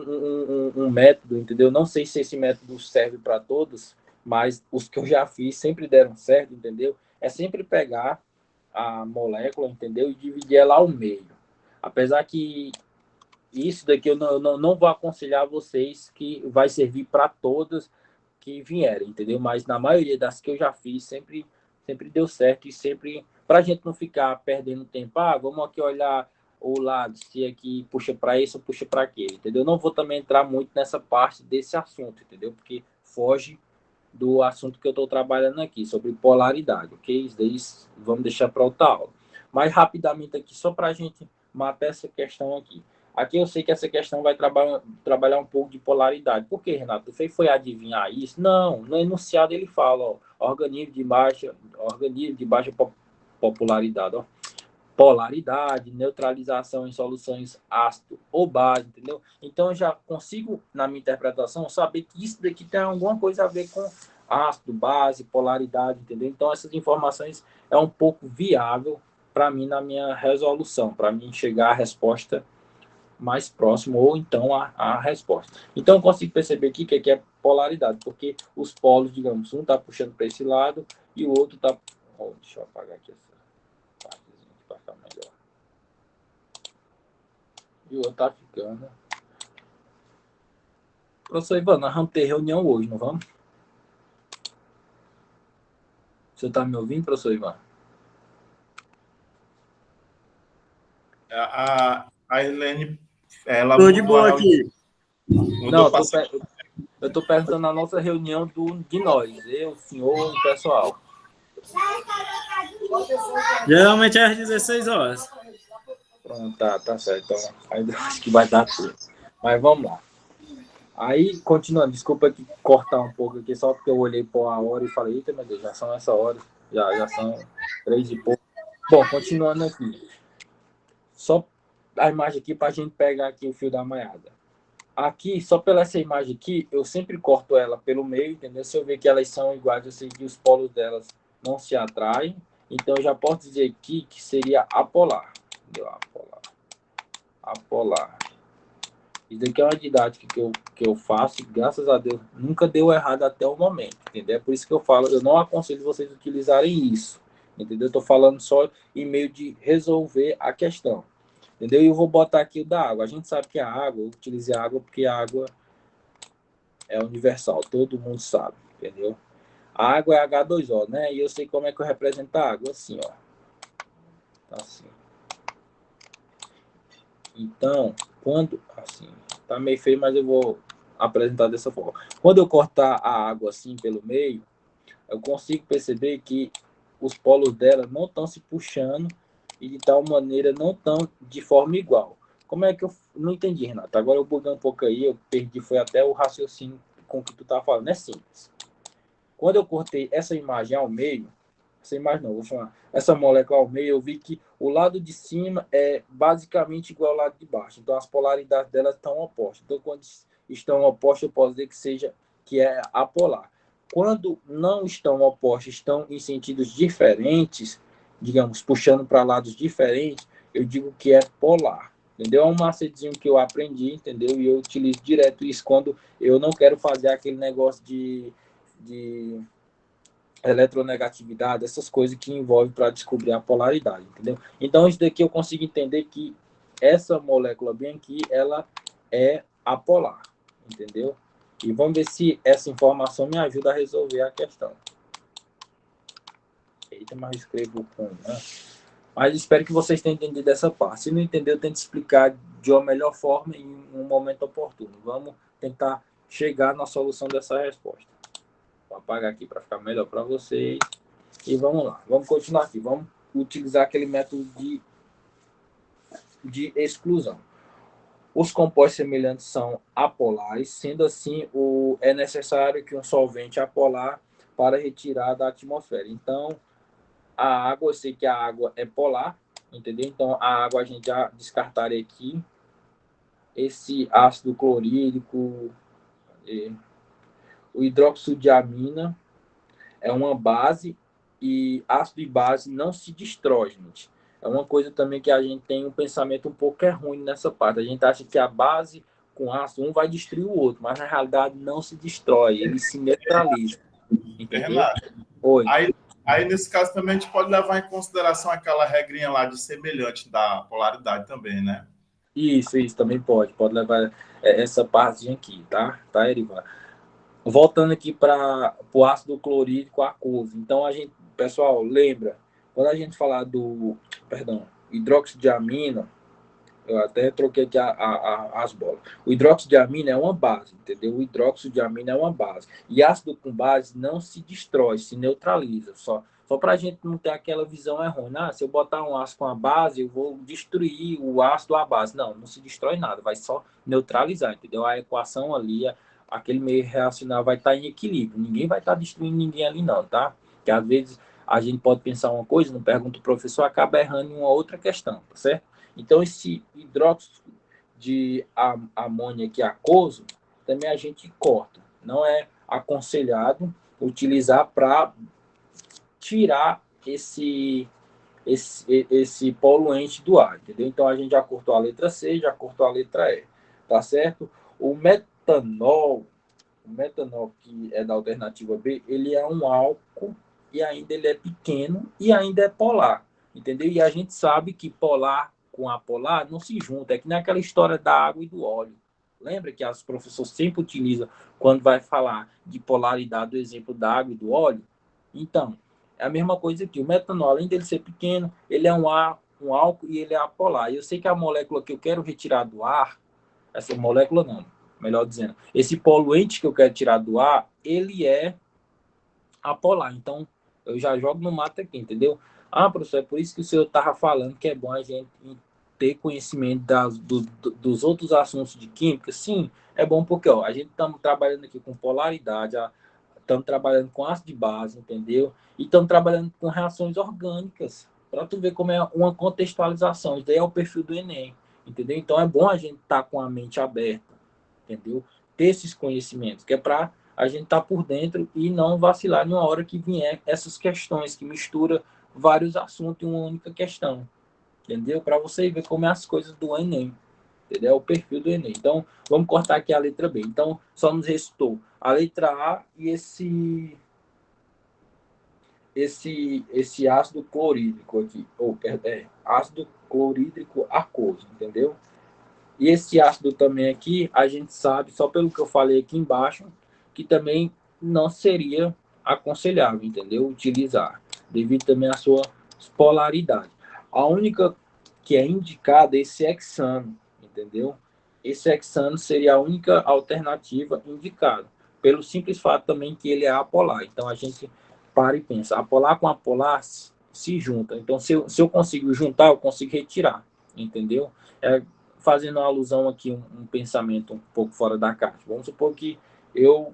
um método, entendeu? Não sei se esse método serve para todos, mas os que eu já fiz sempre deram certo, entendeu? É sempre pegar a molécula, entendeu? E dividir ela ao meio. Apesar que isso daqui eu não vou aconselhar vocês que vai servir para todas que vierem, entendeu? Mas na maioria das que eu já fiz, sempre deu certo e sempre, para a gente não ficar perdendo tempo, vamos aqui olhar o lado, se aqui puxa para isso ou puxa para aquele, entendeu? Não vou também entrar muito nessa parte desse assunto, entendeu? Porque foge do assunto que eu estou trabalhando aqui, sobre polaridade, ok? Isso daí vamos deixar para outra aula. Mas rapidamente aqui, só para a gente matar essa questão aqui. Aqui eu sei que essa questão vai trabalhar um pouco de polaridade. Por que, Renato? Você foi adivinhar isso? Não, no enunciado ele fala, ó, organismo de baixa popularidade, ó, polaridade, neutralização em soluções ácido ou base, entendeu? Então eu já consigo, na minha interpretação, saber que isso daqui tem alguma coisa a ver com ácido, base, polaridade, entendeu? Então essas informações é um pouco viável para mim na minha resolução, para mim chegar à resposta mais próximo ou então a resposta. Então eu consigo perceber aqui que aqui é polaridade, porque os polos, digamos, um está puxando para esse lado e o outro está... deixa eu apagar aqui essa partezinha para ficar melhor. E o outro está ficando... Professor Ivan, nós vamos ter reunião hoje, não vamos? Você está me ouvindo, professor Ivan? A Helene, ela Tô de mudou a boa reunião. aqui. Não, eu estou perguntando na nossa reunião de nós, eu, o senhor e o pessoal. Geralmente é às 16 horas. Pronto, tá certo. Então, aí eu acho que vai dar tudo. Mas vamos lá. Aí, continuando, desculpa aqui cortar um pouco aqui, só porque eu olhei por a hora e falei, eita, meu Deus, já são essa hora, já são 3 e pouco. Bom, continuando aqui. Só a imagem aqui para a gente pegar aqui o fio da meada. Aqui, só pela essa imagem aqui, eu sempre corto ela pelo meio, entendeu? Se eu ver que elas são iguais, eu sei que os polos delas não se atraem. Então, eu já posso dizer aqui que seria apolar. Entendeu? Apolar. Apolar. Isso daqui é uma didática que eu faço e, graças a Deus, nunca deu errado até o momento, entendeu? É por isso que eu falo, eu não aconselho vocês utilizarem isso, entendeu? Eu tô falando só em meio de resolver a questão, entendeu? E eu vou botar aqui o da água. A gente sabe que a água, eu utilizei a água porque a água é universal, todo mundo sabe, entendeu? A água é H2O, né? E eu sei como é que eu represento a água, assim, ó. Tá assim. Então, quando... Assim, tá meio feio, mas eu vou apresentar dessa forma. Quando eu cortar a água assim pelo meio, eu consigo perceber que os polos dela não estão se puxando e de tal maneira não estão de forma igual. Como é que eu não entendi, Renato? Agora eu buguei um pouco aí, eu perdi, foi até o raciocínio com que tu tá falando. É simples. Quando eu cortei essa imagem ao meio, essa imagem não, vou falar, essa molécula ao meio, eu vi que o lado de cima é basicamente igual ao lado de baixo. Então, as polaridades delas estão opostas. Então, quando estão opostas, eu posso dizer que é apolar. Quando não estão opostas, estão em sentidos diferentes, digamos, puxando para lados diferentes, eu digo que é polar. Entendeu? É um macetezinho que eu aprendi, entendeu? E eu utilizo direto isso quando eu não quero fazer aquele negócio de eletronegatividade, essas coisas que envolvem para descobrir a polaridade, entendeu? Então, isso daqui eu consigo entender que essa molécula bem aqui, ela é apolar, entendeu? E vamos ver se essa informação me ajuda a resolver a questão. Eita, mas eu escrevo com, né? Mas espero que vocês tenham entendido essa parte. Se não entendeu, eu tento explicar de uma melhor forma em um momento oportuno. Vamos tentar chegar na solução dessa resposta. Vou apagar aqui para ficar melhor para vocês. E vamos lá, vamos continuar aqui. Vamos utilizar aquele método de exclusão. Os compostos semelhantes são apolares, sendo assim, é necessário que um solvente apolar para retirar da atmosfera. Então, a água, eu sei que a água é polar, entendeu? Então, a água a gente já descartaria aqui. Esse ácido clorídrico, o hidróxido de amina é uma base e ácido e base não se destrói, gente. É uma coisa também que a gente tem um pensamento um pouco ruim nessa parte. A gente acha que a base com ácido, um vai destruir o outro, mas na realidade não se destrói, ele se neutraliza. Entendeu? Renato, Oi. aí, nesse caso, também a gente pode levar em consideração aquela regrinha lá de semelhante da polaridade também, né? Isso também pode. Pode levar essa parte aqui, tá? Tá, Erivan? Voltando aqui para o ácido clorídrico aquoso. Então, pessoal, lembra, quando a gente falar hidróxido de amina, eu até troquei aqui as bolas. O hidróxido de amina é uma base, entendeu? O hidróxido de amina é uma base. E ácido com base não se destrói, se neutraliza. Só para a gente não ter aquela visão errônea. Se eu botar um ácido com a base, eu vou destruir o ácido à base. Não se destrói nada, vai só neutralizar, entendeu? A equação ali, aquele meio reacional vai estar em equilíbrio. Ninguém vai estar destruindo ninguém ali não, tá? Porque às vezes a gente pode pensar uma coisa, não pergunta o professor, acaba errando em uma outra questão, tá certo? Então, esse hidróxido de amônia aqui aquoso, também a gente corta. Não é aconselhado utilizar para tirar esse poluente do ar, entendeu? Então, a gente já cortou a letra C, já cortou a letra E, tá certo? O metanol que é da alternativa B, ele é um álcool e ainda ele é pequeno e ainda é polar, entendeu? E a gente sabe que polar com apolar não se junta, é que nem aquela história da água e do óleo. Lembra que as professores sempre utilizam quando vai falar de polaridade, do exemplo da água e do óleo? Então, é a mesma coisa aqui. O metanol, além dele ser pequeno, ele é um álcool e ele é apolar. E eu sei que a molécula que eu quero retirar do ar, essa molécula não, melhor dizendo, esse poluente que eu quero tirar do ar, ele é apolar. Então, eu já jogo no mato aqui, entendeu? Ah, professor, é por isso que o senhor estava falando que é bom a gente ter conhecimento dos outros assuntos de química. Sim, é bom porque a gente estamos trabalhando aqui com polaridade, estamos trabalhando com ácido de base, entendeu? E estamos trabalhando com reações orgânicas, para tu ver como é uma contextualização. Isso daí é o perfil do Enem, entendeu? Então, é bom a gente estar com a mente aberta. entendeu? Ter esses conhecimentos, que é para a gente estar por dentro e não vacilar numa hora que vier essas questões, que mistura vários assuntos em uma única questão, entendeu? Para você ver como é as coisas do Enem, entendeu? É o perfil do Enem. Então, vamos cortar aqui a letra B. Então, só nos restou a letra A e esse ácido clorídrico aqui, ou ácido clorídrico aquoso, entendeu? E esse ácido também aqui, a gente sabe, só pelo que eu falei aqui embaixo, que também não seria aconselhável, entendeu? Utilizar, devido também à sua polaridade. A única que é indicada é esse hexano, entendeu? Esse hexano seria a única alternativa indicada, pelo simples fato também que ele é apolar. Então, a gente para e pensa, apolar com apolar se junta. Então, se eu consigo juntar, eu consigo retirar, entendeu? Fazendo uma alusão aqui, um pensamento um pouco fora da caixa. Vamos supor que eu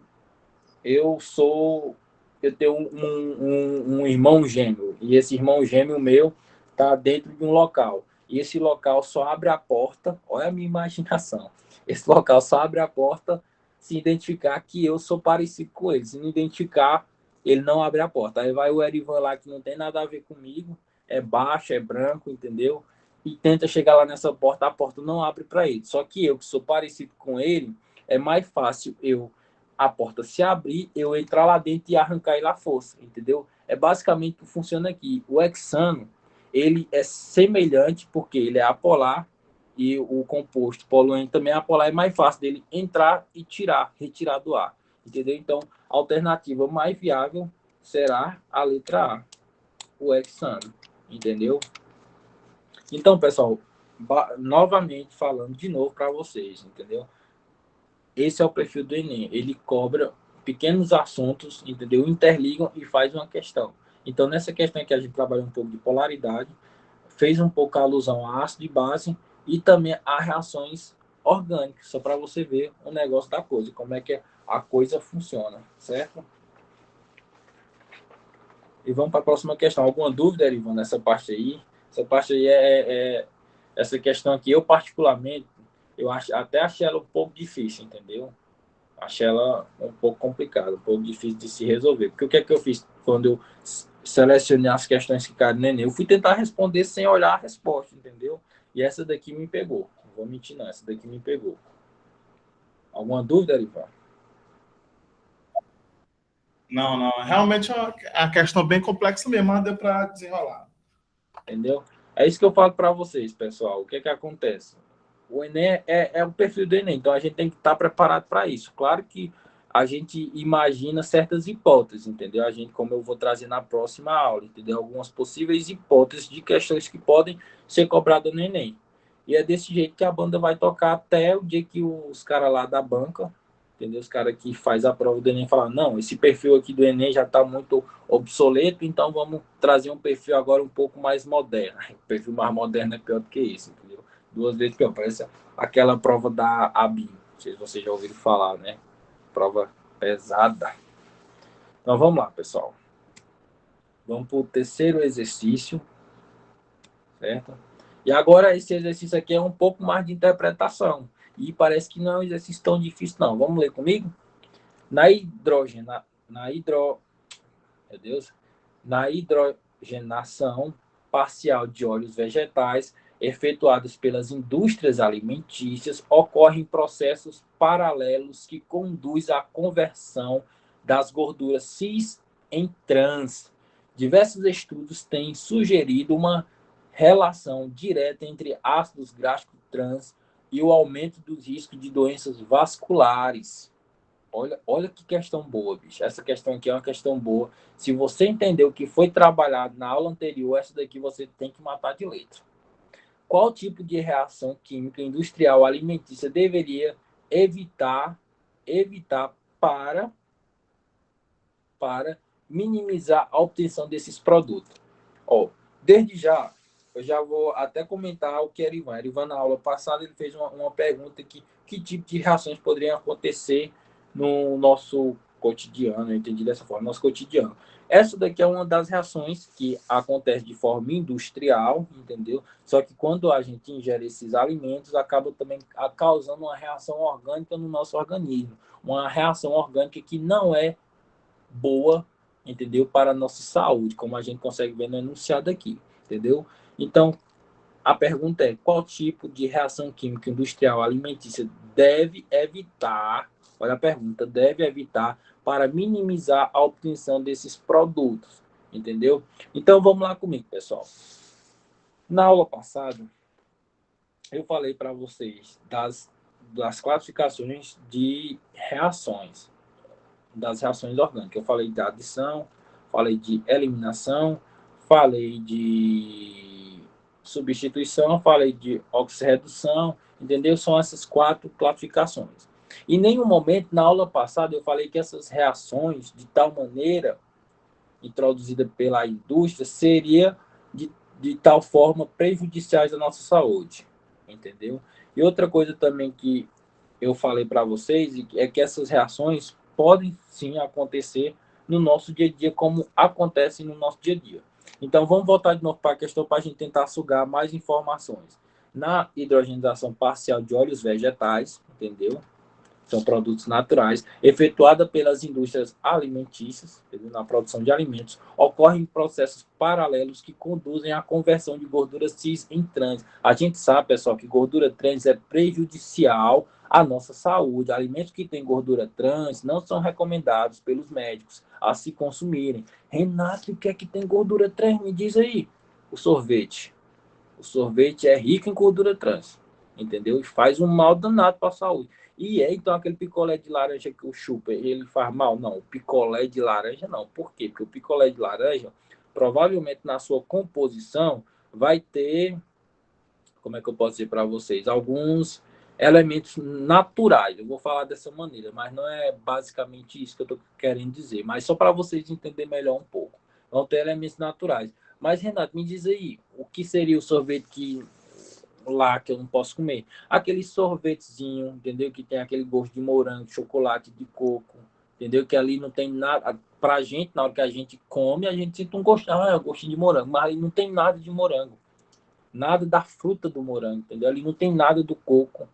eu sou eu tenho um irmão gêmeo e esse irmão gêmeo meu está dentro de um local e esse local só abre a porta. Olha a minha imaginação. Esse local só abre a porta se identificar que eu sou parecido com ele. Se não identificar, ele não abre a porta. Aí vai o Erivan lá que não tem nada a ver comigo, é baixo, é branco, entendeu? E tenta chegar lá nessa porta, a porta não abre para ele. Só que eu, que sou parecido com ele, é mais fácil a porta se abrir, eu entrar lá dentro e arrancar ele à força, entendeu? É basicamente o que funciona aqui. O hexano, ele é semelhante porque ele é apolar e o composto poluente também é apolar, é mais fácil dele entrar e retirar do ar, entendeu? Então, a alternativa mais viável será a letra A, o hexano, entendeu? Então, pessoal, novamente falando de novo para vocês, entendeu? Esse é o perfil do Enem. Ele cobra pequenos assuntos, entendeu? Interligam e faz uma questão. Então, nessa questão aqui, a gente trabalha um pouco de polaridade, fez um pouco a alusão a ácido de base e também a reações orgânicas, só para você ver o negócio da coisa, como é que a coisa funciona, certo? E vamos para a próxima questão. Alguma dúvida, Erivan, nessa parte aí? Essa parte aí essa questão aqui, eu particularmente, até achei ela um pouco difícil, entendeu? Achei ela um pouco complicada, um pouco difícil de se resolver. Porque o que é que eu fiz quando eu selecionei as questões que caem no Enem? Eu fui tentar responder sem olhar a resposta, entendeu? E essa daqui me pegou. Não vou mentir, não. Essa daqui me pegou. Alguma dúvida, Arival? Não, não. Realmente é uma questão bem complexa mesmo, mas deu para desenrolar. Entendeu? É isso que eu falo para vocês, pessoal. O que é que acontece? O Enem é o perfil do Enem, então a gente tem que estar preparado para isso. Claro que a gente imagina certas hipóteses, entendeu? A gente, como eu vou trazer na próxima aula, entendeu? Algumas possíveis hipóteses de questões que podem ser cobradas no Enem. E é desse jeito que a banda vai tocar até o dia que os caras lá da banca, entendeu? Os caras que faz a prova do Enem falar, não, esse perfil aqui do Enem já está muito obsoleto, então vamos trazer um perfil agora um pouco mais moderno. O perfil mais moderno é pior do que isso, entendeu? 2 vezes pior. Parece aquela prova da ABIN. Não sei se vocês já ouviram falar, né? Prova pesada. Então vamos lá, pessoal. Vamos para o terceiro exercício, certo? E agora esse exercício aqui é um pouco mais de interpretação. E parece que não é um exercício tão difícil, não. Vamos ler comigo? Na meu Deus, na hidrogenação parcial de óleos vegetais efetuados pelas indústrias alimentícias, ocorrem processos paralelos que conduzem à conversão das gorduras cis em trans. Diversos estudos têm sugerido uma relação direta entre ácidos graxos trans e o aumento dos riscos de doenças vasculares. Olha que questão boa, bicho. Essa questão aqui é uma questão boa. Se você entender o que foi trabalhado na aula anterior, essa daqui você tem que matar de letra. Qual tipo de reação química industrial alimentícia deveria evitar para minimizar a obtenção desses produtos? Ó, desde já, eu já vou até comentar o que era Ivan. Ivan, na aula passada, ele fez uma pergunta que tipo de reações poderiam acontecer no nosso cotidiano, eu entendi dessa forma, nosso cotidiano. Essa daqui é uma das reações que acontece de forma industrial, entendeu? Só que quando a gente ingere esses alimentos, acaba também causando uma reação orgânica no nosso organismo. Uma reação orgânica que não é boa, entendeu? Para a nossa saúde, como a gente consegue ver no enunciado aqui, entendeu? Então, a pergunta é, qual tipo de reação química industrial alimentícia deve evitar, olha a pergunta, deve evitar para minimizar a obtenção desses produtos, entendeu? Então, vamos lá comigo, pessoal. Na aula passada, eu falei para vocês das classificações de reações, das reações orgânicas. Eu falei de adição, falei de eliminação, falei de substituição, falei de oxirredução, entendeu? São essas 4 classificações. Em nenhum momento, na aula passada, eu falei que essas reações, de tal maneira, introduzida pela indústria, seria de tal forma prejudiciais à nossa saúde, entendeu? E outra coisa também que eu falei para vocês é que essas reações podem sim acontecer no nosso dia a dia, como acontecem no nosso dia a dia. Então, vamos voltar de novo para a questão para a gente tentar sugar mais informações. Na hidrogenização parcial de óleos vegetais, entendeu? São produtos naturais, efetuada pelas indústrias alimentícias, entendeu? Na produção de alimentos, ocorrem processos paralelos que conduzem à conversão de gordura cis em trans. A gente sabe, pessoal, que gordura trans é prejudicial à nossa saúde. Alimentos que têm gordura trans não são recomendados pelos médicos a se consumirem. Renato, o que é que tem gordura trans? Me diz aí. O sorvete. O sorvete é rico em gordura trans, entendeu? E faz um mal danado para a saúde. E então aquele picolé de laranja que o chupa, ele faz mal? Não, o picolé de laranja não. Por quê? Porque o picolé de laranja, provavelmente na sua composição, vai ter, como é que eu posso dizer para vocês, alguns elementos naturais. Eu vou falar dessa maneira, mas não é basicamente isso que eu estou querendo dizer. Mas só para vocês entenderem melhor um pouco. Vão ter elementos naturais. Mas, Renato, me diz aí, o que seria o sorvete lá que eu não posso comer? Aquele sorvetezinho, entendeu? Que tem aquele gosto de morango, chocolate, de coco, entendeu? Que ali não tem nada. Pra gente, na hora que a gente come, a gente sente um gosto, gostinho de morango, mas ali não tem nada de morango. Nada da fruta do morango, entendeu? Ali não tem nada do coco,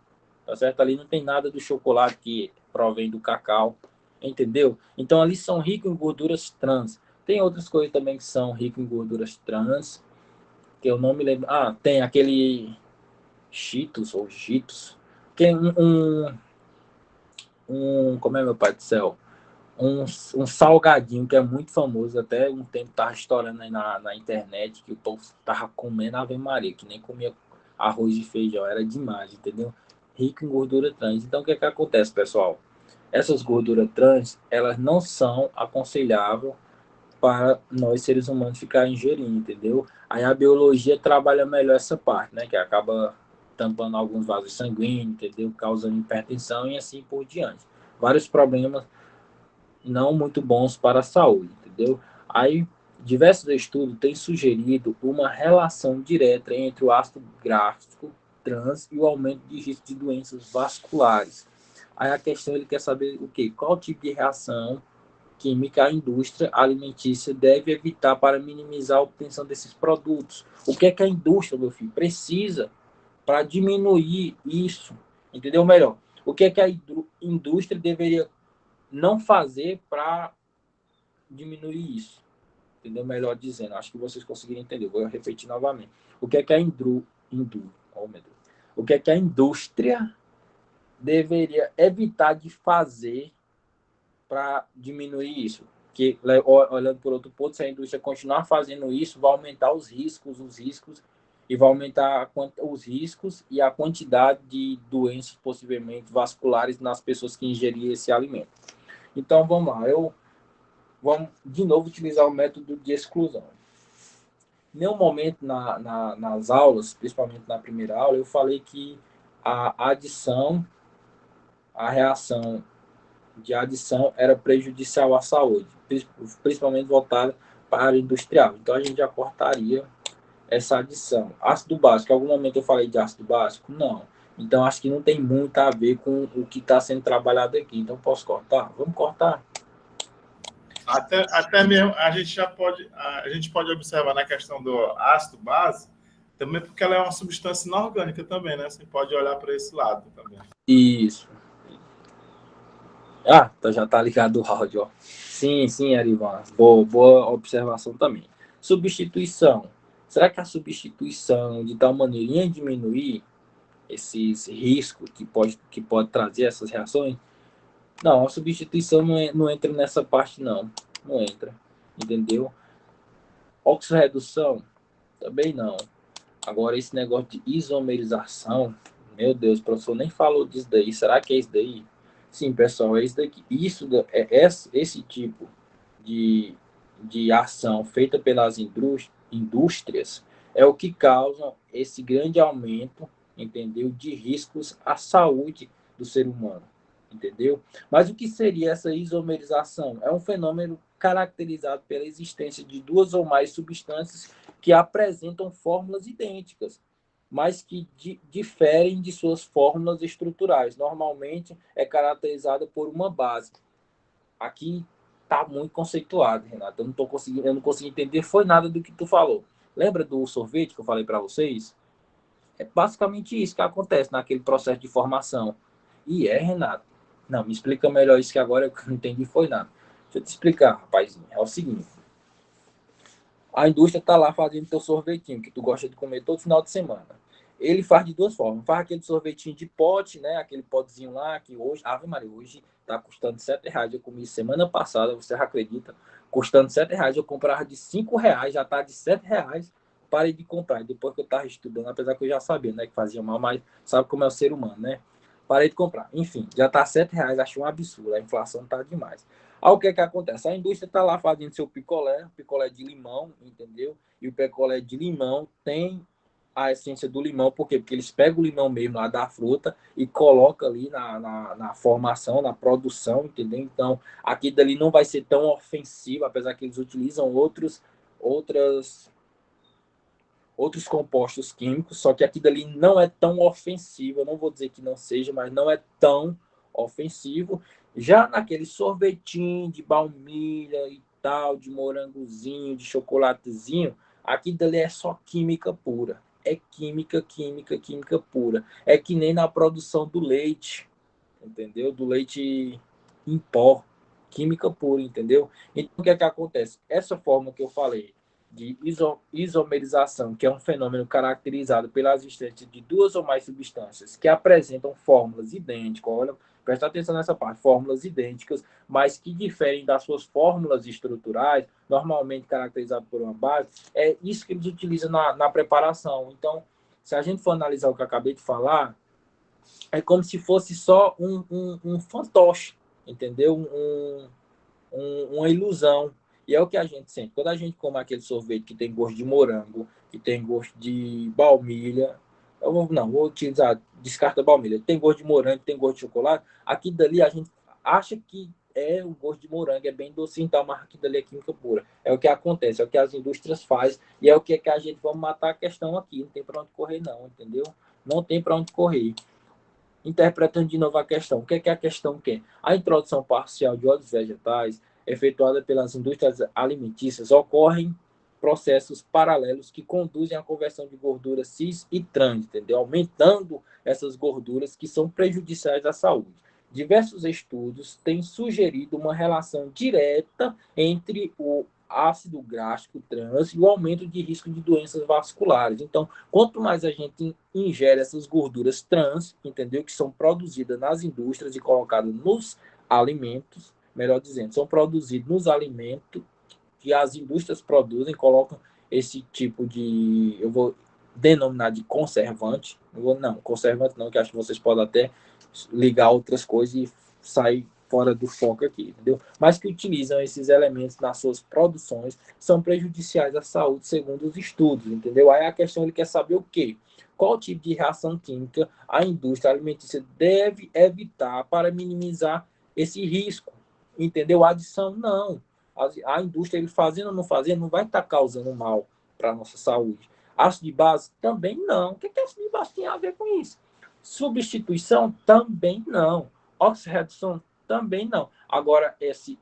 tá certo? Ali não tem nada do chocolate que provém do cacau, entendeu? Então ali são ricos em gorduras trans. Tem outras coisas também que são ricas em gorduras trans, que eu não me lembro. Ah, tem aquele Cheetos ou Cheetos, que é como é, meu pai do céu? Um salgadinho que é muito famoso, até um tempo tava estourando aí na internet, que o povo tava comendo Ave Maria, que nem comia arroz e feijão, era demais, entendeu? Rico em gordura trans. Então, o que é que acontece, pessoal? Essas gorduras trans, elas não são aconselháveis para nós seres humanos ficar ingerindo, entendeu? Aí a biologia trabalha melhor essa parte, né? Que acaba tampando alguns vasos sanguíneos, entendeu? Causando hipertensão e assim por diante. Vários problemas não muito bons para a saúde, entendeu? Aí diversos estudos têm sugerido uma relação direta entre o ácido gráfico trans e o aumento de risco de doenças vasculares. Aí a questão, ele quer saber o quê? Qual tipo de reação química a indústria alimentícia deve evitar para minimizar a obtenção desses produtos. O que é que a indústria, meu filho, precisa para diminuir isso? Entendeu? Melhor, o que é que a indústria deveria não fazer para diminuir isso? Entendeu? Melhor dizendo, acho que vocês conseguiram entender. Vou repetir novamente. O que é que o que é que a indústria deveria evitar de fazer para diminuir isso? Que, olhando por outro ponto, se a indústria continuar fazendo isso, vai aumentar os riscos, e vai aumentar os riscos e a quantidade de doenças possivelmente vasculares nas pessoas que ingerirem esse alimento. Então, vamos lá. Vamos, de novo, utilizar o método de exclusão. Em nenhum momento nas aulas, principalmente na primeira aula, eu falei que a reação de adição era prejudicial à saúde, principalmente voltada para a área industrial. Então, a gente já cortaria essa adição. Ácido básico, em algum momento eu falei de ácido básico? Não. Então, acho que não tem muito a ver com o que está sendo trabalhado aqui. Então, posso cortar? Vamos cortar. Até mesmo a gente pode observar na questão do ácido base, também porque ela é uma substância inorgânica também, né? Você pode olhar para esse lado também. Isso. Ah, então já tá ligado o áudio, ó. Sim, Arivan. Boa observação também. Substituição. Será que a substituição de tal maneira ia diminuir esses riscos que pode trazer essas reações? Não, a substituição não entra nessa parte, não. Não entra. Entendeu? Oxirredução? Também não. Agora, esse negócio de isomerização, meu Deus, o professor nem falou disso daí. Será que é isso daí? Sim, pessoal, é isso daqui. Esse tipo de ação feita pelas indústrias é o que causa esse grande aumento, entendeu, de riscos à saúde do ser humano, entendeu? Mas o que seria essa isomerização? É um fenômeno caracterizado pela existência de duas ou mais substâncias que apresentam fórmulas idênticas, mas que diferem de suas fórmulas estruturais. Normalmente é caracterizada por uma base. Aqui está muito conceituado, Renato. Eu não consegui entender foi nada do que tu falou. Lembra do sorvete que eu falei para vocês? É basicamente isso que acontece naquele processo de formação. E Renato. Não, me explica melhor isso que agora eu não entendi foi nada. Deixa eu te explicar, rapazinho. É o seguinte. A indústria está lá fazendo teu sorvetinho, que tu gosta de comer todo final de semana. Ele faz de duas formas. Faz aquele sorvetinho de pote, né? Aquele potezinho lá, que hoje, Ave Maria, hoje tá custando R$ 7. Eu comi semana passada, você acredita? Custando R$ 7. Eu comprava de R$ 5, já tá de R$ 7. Parei de comprar. Depois que eu tava estudando, apesar que eu já sabia, né? Que fazia mal, mas sabe como é o ser humano, né? Parei de comprar. Enfim, já tá R$ 7. Achei um absurdo. A inflação tá demais. Aí o que que acontece? A indústria está lá fazendo seu picolé de limão, entendeu? E o picolé de limão tem a essência do limão, por quê? Porque eles pegam o limão mesmo lá da fruta e colocam ali na formação, na produção, entendeu? Então, aqui dali não vai ser tão ofensivo, apesar que eles utilizam outras outros compostos químicos, só que aqui dali não é tão ofensivo, eu não vou dizer que não seja, mas não é tão ofensivo. Já naquele sorvetinho de baunilha e tal, de morangozinho, de chocolatezinho, aqui dali é só química pura. É química pura. É que nem na produção do leite, entendeu? Do leite em pó, química pura, entendeu? Então, o que é que acontece? Essa forma que eu falei, de isomerização, que é um fenômeno caracterizado pela existência de duas ou mais substâncias que apresentam fórmulas idênticas, olha, presta atenção nessa parte, fórmulas idênticas, mas que diferem das suas fórmulas estruturais, normalmente caracterizadas por uma base, é isso que eles utilizam na preparação. Então, se a gente for analisar o que eu acabei de falar, é como se fosse só um fantoche, entendeu? Uma ilusão. E é o que a gente sente. Quando a gente come aquele sorvete que tem gosto de morango, que tem gosto de baunilha, vou utilizar, descarta a baunilha, tem gosto de morango, tem gosto de chocolate, aqui dali a gente acha que é o gosto de morango, é bem docinho, então, mas aqui dali é química pura. É o que acontece, é o que as indústrias fazem, e é o que a gente vai matar a questão aqui. Não tem para onde correr, não, entendeu? Não tem para onde correr. Interpretando de novo a questão. O que é a questão quer? A introdução parcial de óleos vegetais, efetuada pelas indústrias alimentícias, ocorrem processos paralelos que conduzem à conversão de gorduras cis e trans, entendeu? Aumentando essas gorduras que são prejudiciais à saúde. Diversos estudos têm sugerido uma relação direta entre o ácido gráfico trans e o aumento de risco de doenças vasculares. Então, quanto mais a gente ingere essas gorduras trans, entendeu? Que são produzidas nas indústrias e colocadas nos alimentos, melhor dizendo, são produzidos nos alimentos que as indústrias produzem, colocam esse tipo de, eu vou denominar de conservante, conservante não, que acho que vocês podem até ligar outras coisas e sair fora do foco aqui, entendeu? Mas que utilizam esses elementos nas suas produções, são prejudiciais à saúde, segundo os estudos, entendeu? Aí a questão, ele quer saber o quê? Qual tipo de reação química a indústria alimentícia deve evitar para minimizar esse risco, entendeu? A adição, não. A indústria, ele fazendo ou não fazendo, não vai estar causando mal para a nossa saúde. Ácido de base, também não. O que ácido de base tem a ver com isso? Substituição, também não. Oxirredução, também não. Agora, esse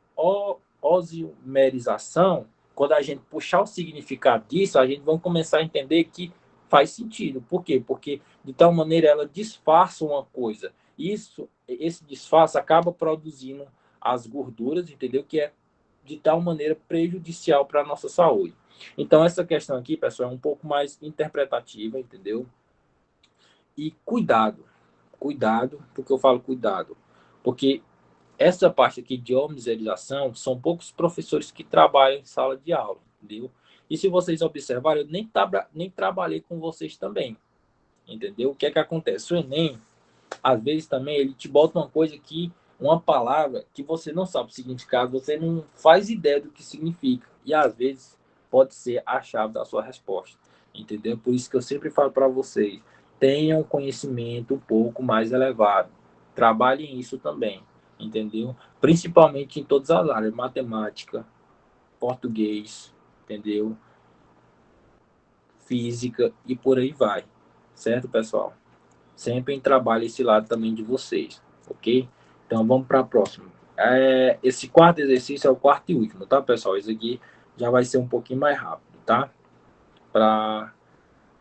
osmerização, quando a gente puxar o significado disso, a gente vai começar a entender que faz sentido. Por quê? Porque, de tal maneira, ela disfarça uma coisa. Esse disfarce acaba produzindo as gorduras, entendeu? Que é, de tal maneira, prejudicial para a nossa saúde. Então, essa questão aqui, pessoal, é um pouco mais interpretativa, entendeu? E cuidado, porque eu falo cuidado, porque essa parte aqui de homiserização são poucos professores que trabalham em sala de aula, entendeu? E se vocês observarem, eu nem trabalhei com vocês também, entendeu? O que é que acontece? O Enem, às vezes também, ele te bota uma coisa que, uma palavra que você não sabe o significado, você não faz ideia do que significa. E às vezes pode ser a chave da sua resposta, entendeu? Por isso que eu sempre falo para vocês, tenham um conhecimento um pouco mais elevado. Trabalhem isso também, entendeu? Principalmente em todas as áreas, matemática, português, entendeu? Física e por aí vai. Certo, pessoal? Sempre trabalhe esse lado também de vocês, ok? Então vamos para a próxima. Esse quarto exercício é o quarto e último, tá, pessoal? Esse aqui já vai ser um pouquinho mais rápido, tá? Para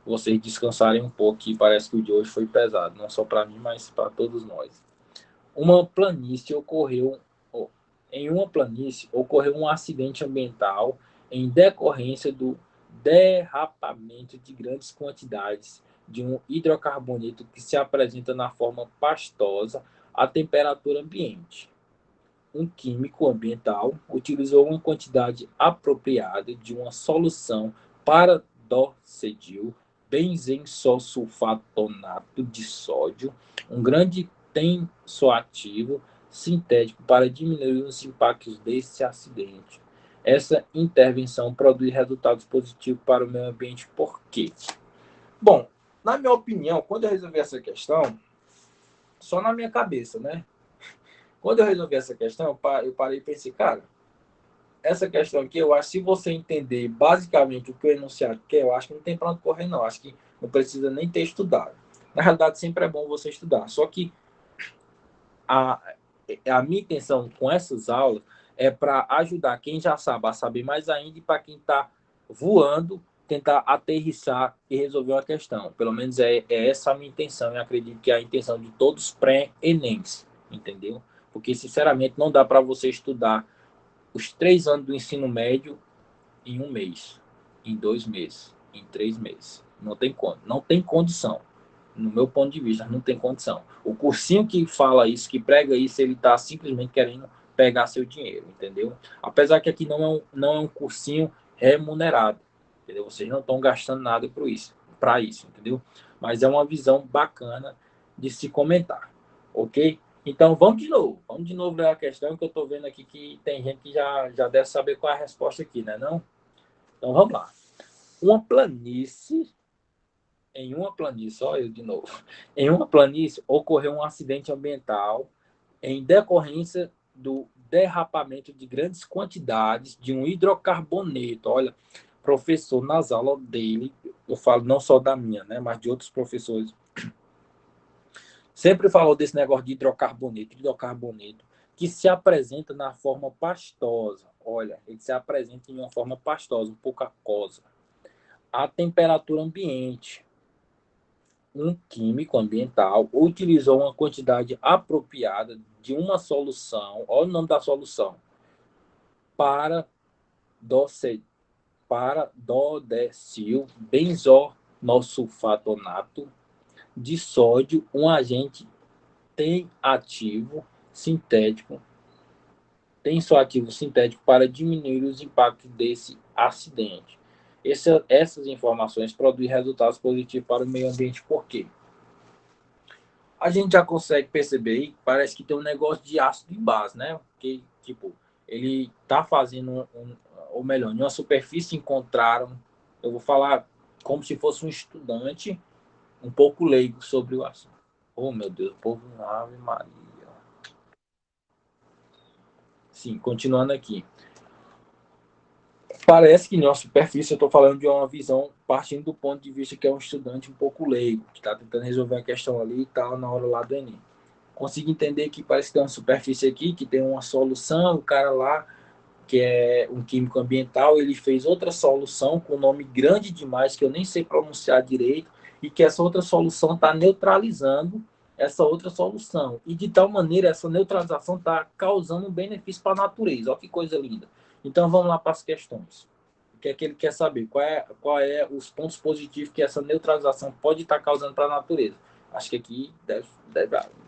vocês descansarem um pouco, que parece que o de hoje foi pesado, não só para mim, mas para todos nós. Em uma planície ocorreu um acidente ambiental em decorrência do derrapamento de grandes quantidades de um hidrocarboneto que se apresenta na forma pastosa à temperatura ambiente. Um químico ambiental utilizou uma quantidade apropriada de uma solução paradocedil benzensulfatonato de sódio, um grande tensoativo sintético para diminuir os impactos desse acidente. Essa intervenção produz resultados positivos para o meio ambiente. Por quê? Bom, na minha opinião, quando eu resolvi essa questão, só na minha cabeça, né? Quando eu resolvi essa questão, eu parei e pensei, cara, essa questão aqui, eu acho que se você entender basicamente o que o enunciado quer, eu acho que não tem para onde correr, não. Acho que não precisa nem ter estudado. Na realidade, sempre é bom você estudar. Só que a minha intenção com essas aulas é para ajudar quem já sabe a saber mais ainda e para quem está voando, tentar aterrissar e resolver uma questão. Pelo menos é essa a minha intenção. Eu acredito que é a intenção de todos os pré-ENEMs, entendeu? Porque, sinceramente, não dá para você estudar os 3 anos do ensino médio em 1 mês, em 2 meses, em 3 meses. Não tem condição. No meu ponto de vista, não tem condição. O cursinho que fala isso, que prega isso, ele está simplesmente querendo pegar seu dinheiro, entendeu? Apesar que aqui não é um cursinho remunerado, entendeu? Vocês não estão gastando nada para isso, entendeu? Mas é uma visão bacana de se comentar, ok? Então, vamos de novo ler a questão, que eu estou vendo aqui que tem gente que já deve saber qual é a resposta aqui, né, não? Então, vamos lá. Em uma planície, olha eu de novo. Em uma planície ocorreu um acidente ambiental em decorrência do derrapamento de grandes quantidades de um hidrocarboneto. Olha, professor, nas aulas dele, eu falo não só da minha, né, mas de outros professores, sempre falou desse negócio de hidrocarboneto, que se apresenta na forma pastosa. Olha, ele se apresenta em uma forma pastosa, um pouco aquosa. A temperatura ambiente. Um químico ambiental utilizou uma quantidade apropriada de uma solução, olha o nome da solução, para dodecil benzonossulfatonato de sódio, um agente tensoativo sintético para diminuir os impactos desse acidente. Essas informações produzem resultados positivos para o meio ambiente. Por quê? A gente já consegue perceber aí, parece que tem um negócio de ácido em base, né? Que, tipo, ele tá fazendo, ou melhor, em uma superfície encontraram, eu vou falar como se fosse um estudante um pouco leigo sobre o assunto. Oh, meu Deus, o povo, Ave Maria. Sim, continuando aqui. Parece que em uma superfície, eu estou falando de uma visão partindo do ponto de vista que é um estudante um pouco leigo, que está tentando resolver a questão ali e tal, na hora lá do Enem. Consigo entender que parece que tem uma superfície aqui, que tem uma solução, o cara lá que é um químico ambiental, ele fez outra solução com nome grande demais, que eu nem sei pronunciar direito, e que essa outra solução está neutralizando essa outra solução. E de tal maneira, essa neutralização está causando um benefício para a natureza. Olha que coisa linda. Então, vamos lá para as questões. O que é que ele quer saber? Qual é os pontos positivos que essa neutralização pode estar causando para a natureza? Acho que aqui deve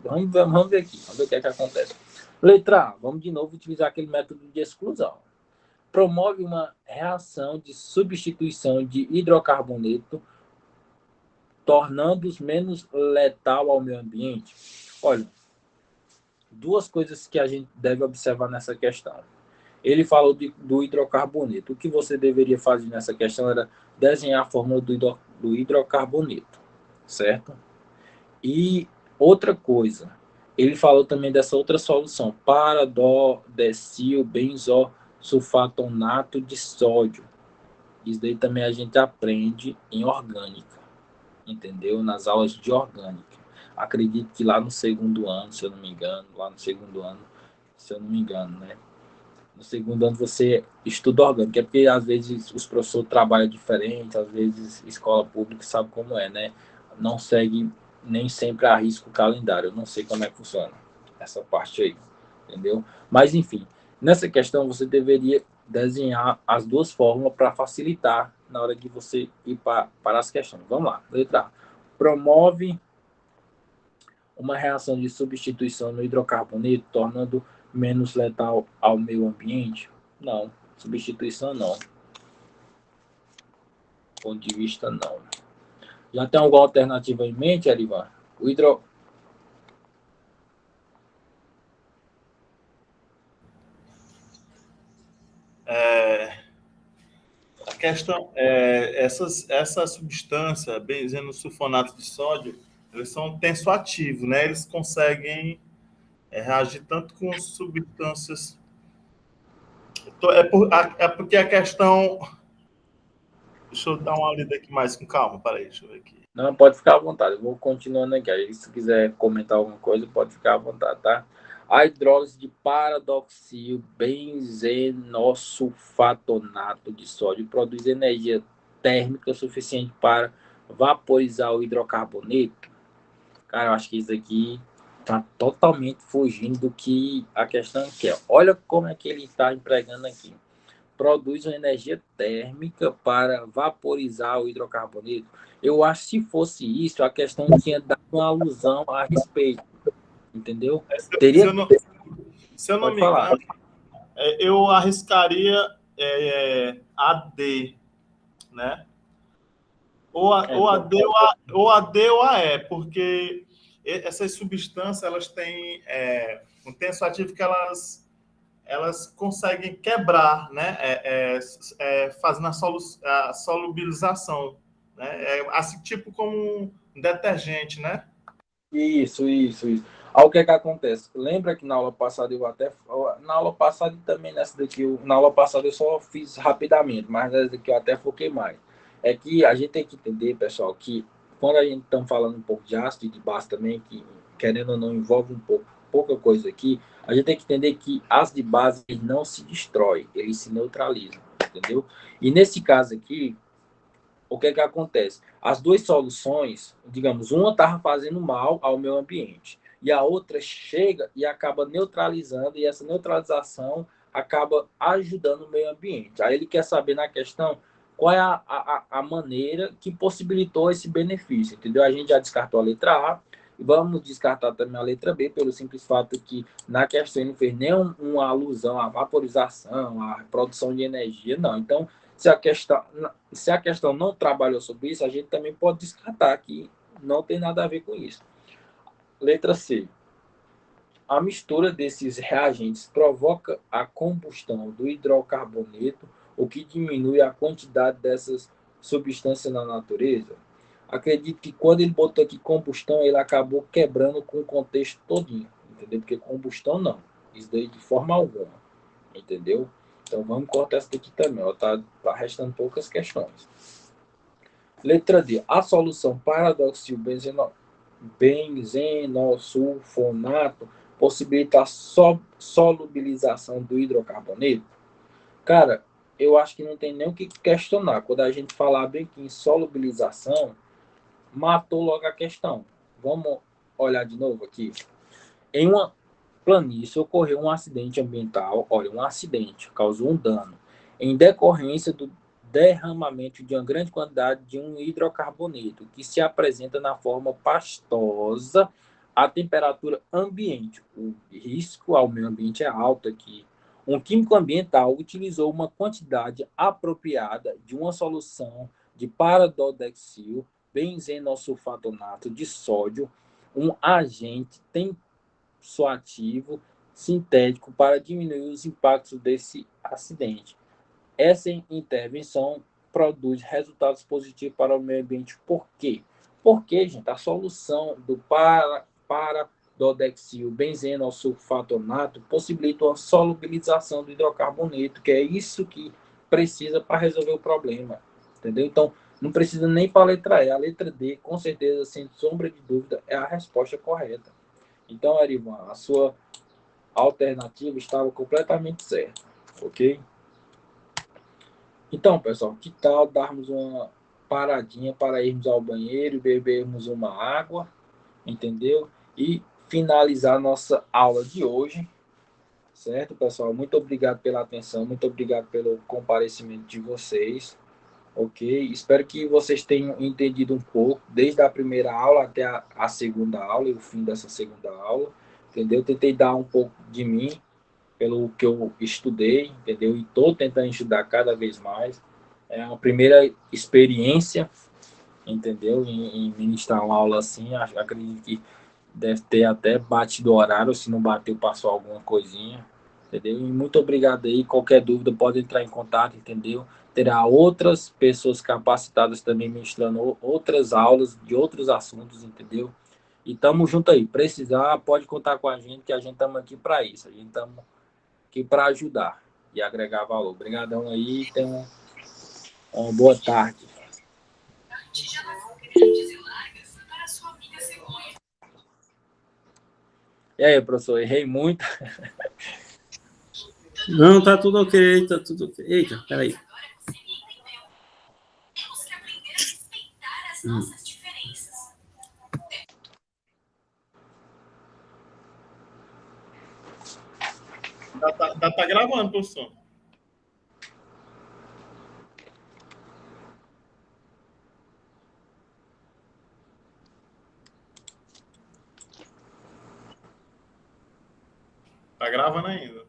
vamos ver aqui, vamos ver o que é que acontece. Letra A, vamos de novo utilizar aquele método de exclusão. Promove uma reação de substituição de hidrocarboneto, tornando-os menos letal ao meio ambiente. Olha, duas coisas que a gente deve observar nessa questão. Ele falou do hidrocarboneto. O que você deveria fazer nessa questão era desenhar a fórmula do hidrocarboneto, certo? E outra coisa, ele falou também dessa outra solução, paradó-decil-benzosulfatonato de sódio. Isso daí também a gente aprende em orgânica, entendeu? Nas aulas de orgânica. Acredito que lá no segundo ano, se eu não me engano, né? No segundo ano você estuda orgânica, é porque às vezes os professores trabalham diferente, às vezes escola pública sabe como é, né? Não segue nem sempre arrisca o calendário. Eu não sei como é que funciona essa parte aí, entendeu? Mas, enfim, nessa questão você deveria desenhar as duas fórmulas para facilitar na hora de você ir para as questões. Vamos lá, letra A. Promove uma reação de substituição no hidrocarboneto, tornando menos letal ao meio ambiente? Não, substituição não. Ponto de vista não. Já tem alguma alternativa em mente, Arivan? O hidro... A questão essa substância, benzeno sulfonato de sódio, eles são tensoativos, né? Eles conseguem reagir tanto com substâncias. É porque a questão. Deixa eu dar uma lida aqui mais com calma, peraí, deixa eu ver aqui. Não, pode ficar à vontade, eu vou continuando aqui. Aí, se quiser comentar alguma coisa, pode ficar à vontade, tá? A hidrólise de paradoxil benzenosulfatonato de sódio produz energia térmica suficiente para vaporizar o hidrocarboneto. Cara, eu acho que isso aqui tá totalmente fugindo do que a questão quer. Olha como é que ele está empregando aqui. Produz uma energia térmica para vaporizar o hidrocarboneto. Eu acho que se fosse isso, a questão tinha dado uma alusão a respeito, entendeu? Teria... Se eu não me engano, eu arriscaria AD, né? Ou AD ou AE, porque essas substâncias elas têm um tensoativo que elas conseguem quebrar, né? Fazendo a solubilização, né? Assim, tipo como um detergente, né? Isso. Aí o que é que acontece? Lembra que na aula passada na aula passada e também nessa daqui, na aula passada eu só fiz rapidamente, mas nessa daqui eu até foquei mais. É que a gente tem que entender, pessoal, que quando a gente está falando um pouco de ácido e de base também, que querendo ou não envolve pouca coisa aqui, a gente tem que entender que ácido de base não se destrói, ele se neutraliza, entendeu? E nesse caso aqui, o que é que acontece? As duas soluções, digamos, uma estava fazendo mal ao meio ambiente e a outra chega e acaba neutralizando, e essa neutralização acaba ajudando o meio ambiente. Aí ele quer saber na questão qual é a maneira que possibilitou esse benefício, entendeu? A gente já descartou a letra A e vamos descartar também a letra B, pelo simples fato que na questão ele não fez nenhuma alusão à vaporização, à produção de energia, não. Então, se a questão não trabalhou sobre isso, a gente também pode descartar que não tem nada a ver com isso. Letra C. A mistura desses reagentes provoca a combustão do hidrocarboneto, o que diminui a quantidade dessas substâncias na natureza. Acredito que quando ele botou aqui combustão, ele acabou quebrando com o contexto todinho, entendeu? Porque combustão não. Isso daí de forma alguma, entendeu? Então vamos cortar essa daqui também, ó, tá restando poucas questões. Letra D. A solução paradoxil benzenosulfonato possibilita a solubilização do hidrocarboneto? Cara, eu acho que não tem nem o que questionar. Quando a gente falar bem que em solubilização, matou logo a questão. Vamos olhar de novo aqui. Em uma planície ocorreu um acidente ambiental, olha, um acidente, causou um dano, em decorrência do derramamento de uma grande quantidade de um hidrocarboneto, que se apresenta na forma pastosa à temperatura ambiente. O risco ao meio ambiente é alto aqui. Um químico ambiental utilizou uma quantidade apropriada de uma solução de paradodexil, benzenosulfatonato de sódio, um agente tensoativo sintético para diminuir os impactos desse acidente. Essa intervenção produz resultados positivos para o meio ambiente. Por quê? Porque, gente, a solução do paradodexil benzenosulfatonato possibilita a solubilização do hidrocarboneto, que é isso que precisa para resolver o problema. Entendeu? Então, não precisa nem para a letra E. A letra D, com certeza, sem sombra de dúvida, é a resposta correta. Então, Arivan, a sua alternativa estava completamente certa, ok? Então, pessoal, que tal darmos uma paradinha para irmos ao banheiro, bebermos uma água, entendeu? E finalizar nossa aula de hoje, certo, pessoal? Muito obrigado pela atenção, muito obrigado pelo comparecimento de vocês, ok? Espero que vocês tenham entendido um pouco, desde a primeira aula até a segunda aula e o fim dessa segunda aula, entendeu? Tentei dar um pouco de mim, pelo que eu estudei, entendeu? E estou tentando estudar cada vez mais. É uma primeira experiência, entendeu? Em ministrar uma aula assim. Acredito que deve ter até batido o horário, se não bateu, passou alguma coisinha, entendeu? E muito obrigado aí. Qualquer dúvida pode entrar em contato, entendeu? Terá outras pessoas capacitadas também ministrando outras aulas de outros assuntos, entendeu? E tamo junto aí. Precisar, pode contar com a gente, que a gente estamos aqui para isso. A gente estamos aqui para ajudar e agregar valor. Obrigadão aí. Tenham uma boa tarde. E aí, professor, errei muito. Não, tá tudo ok, tá tudo ok. Eita, peraí. Ainda tá gravando, professor. Tá gravando ainda.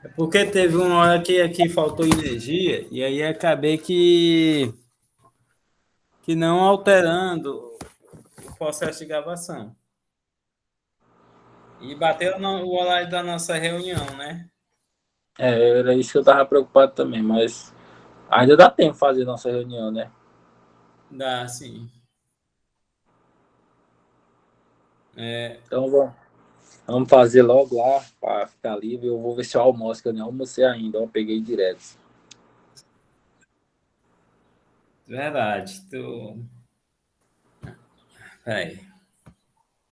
É porque teve uma hora que aqui faltou energia e aí acabei que não alterando o processo de gravação. E bateu o horário da nossa reunião, né? Era isso que eu tava preocupado também, mas ainda dá tempo de fazer nossa reunião, né? Dá, sim. Então vamos fazer logo lá para ficar livre. Eu vou ver se eu almoço, que eu nem almocei ainda. Eu peguei direto. Verdade. Peraí.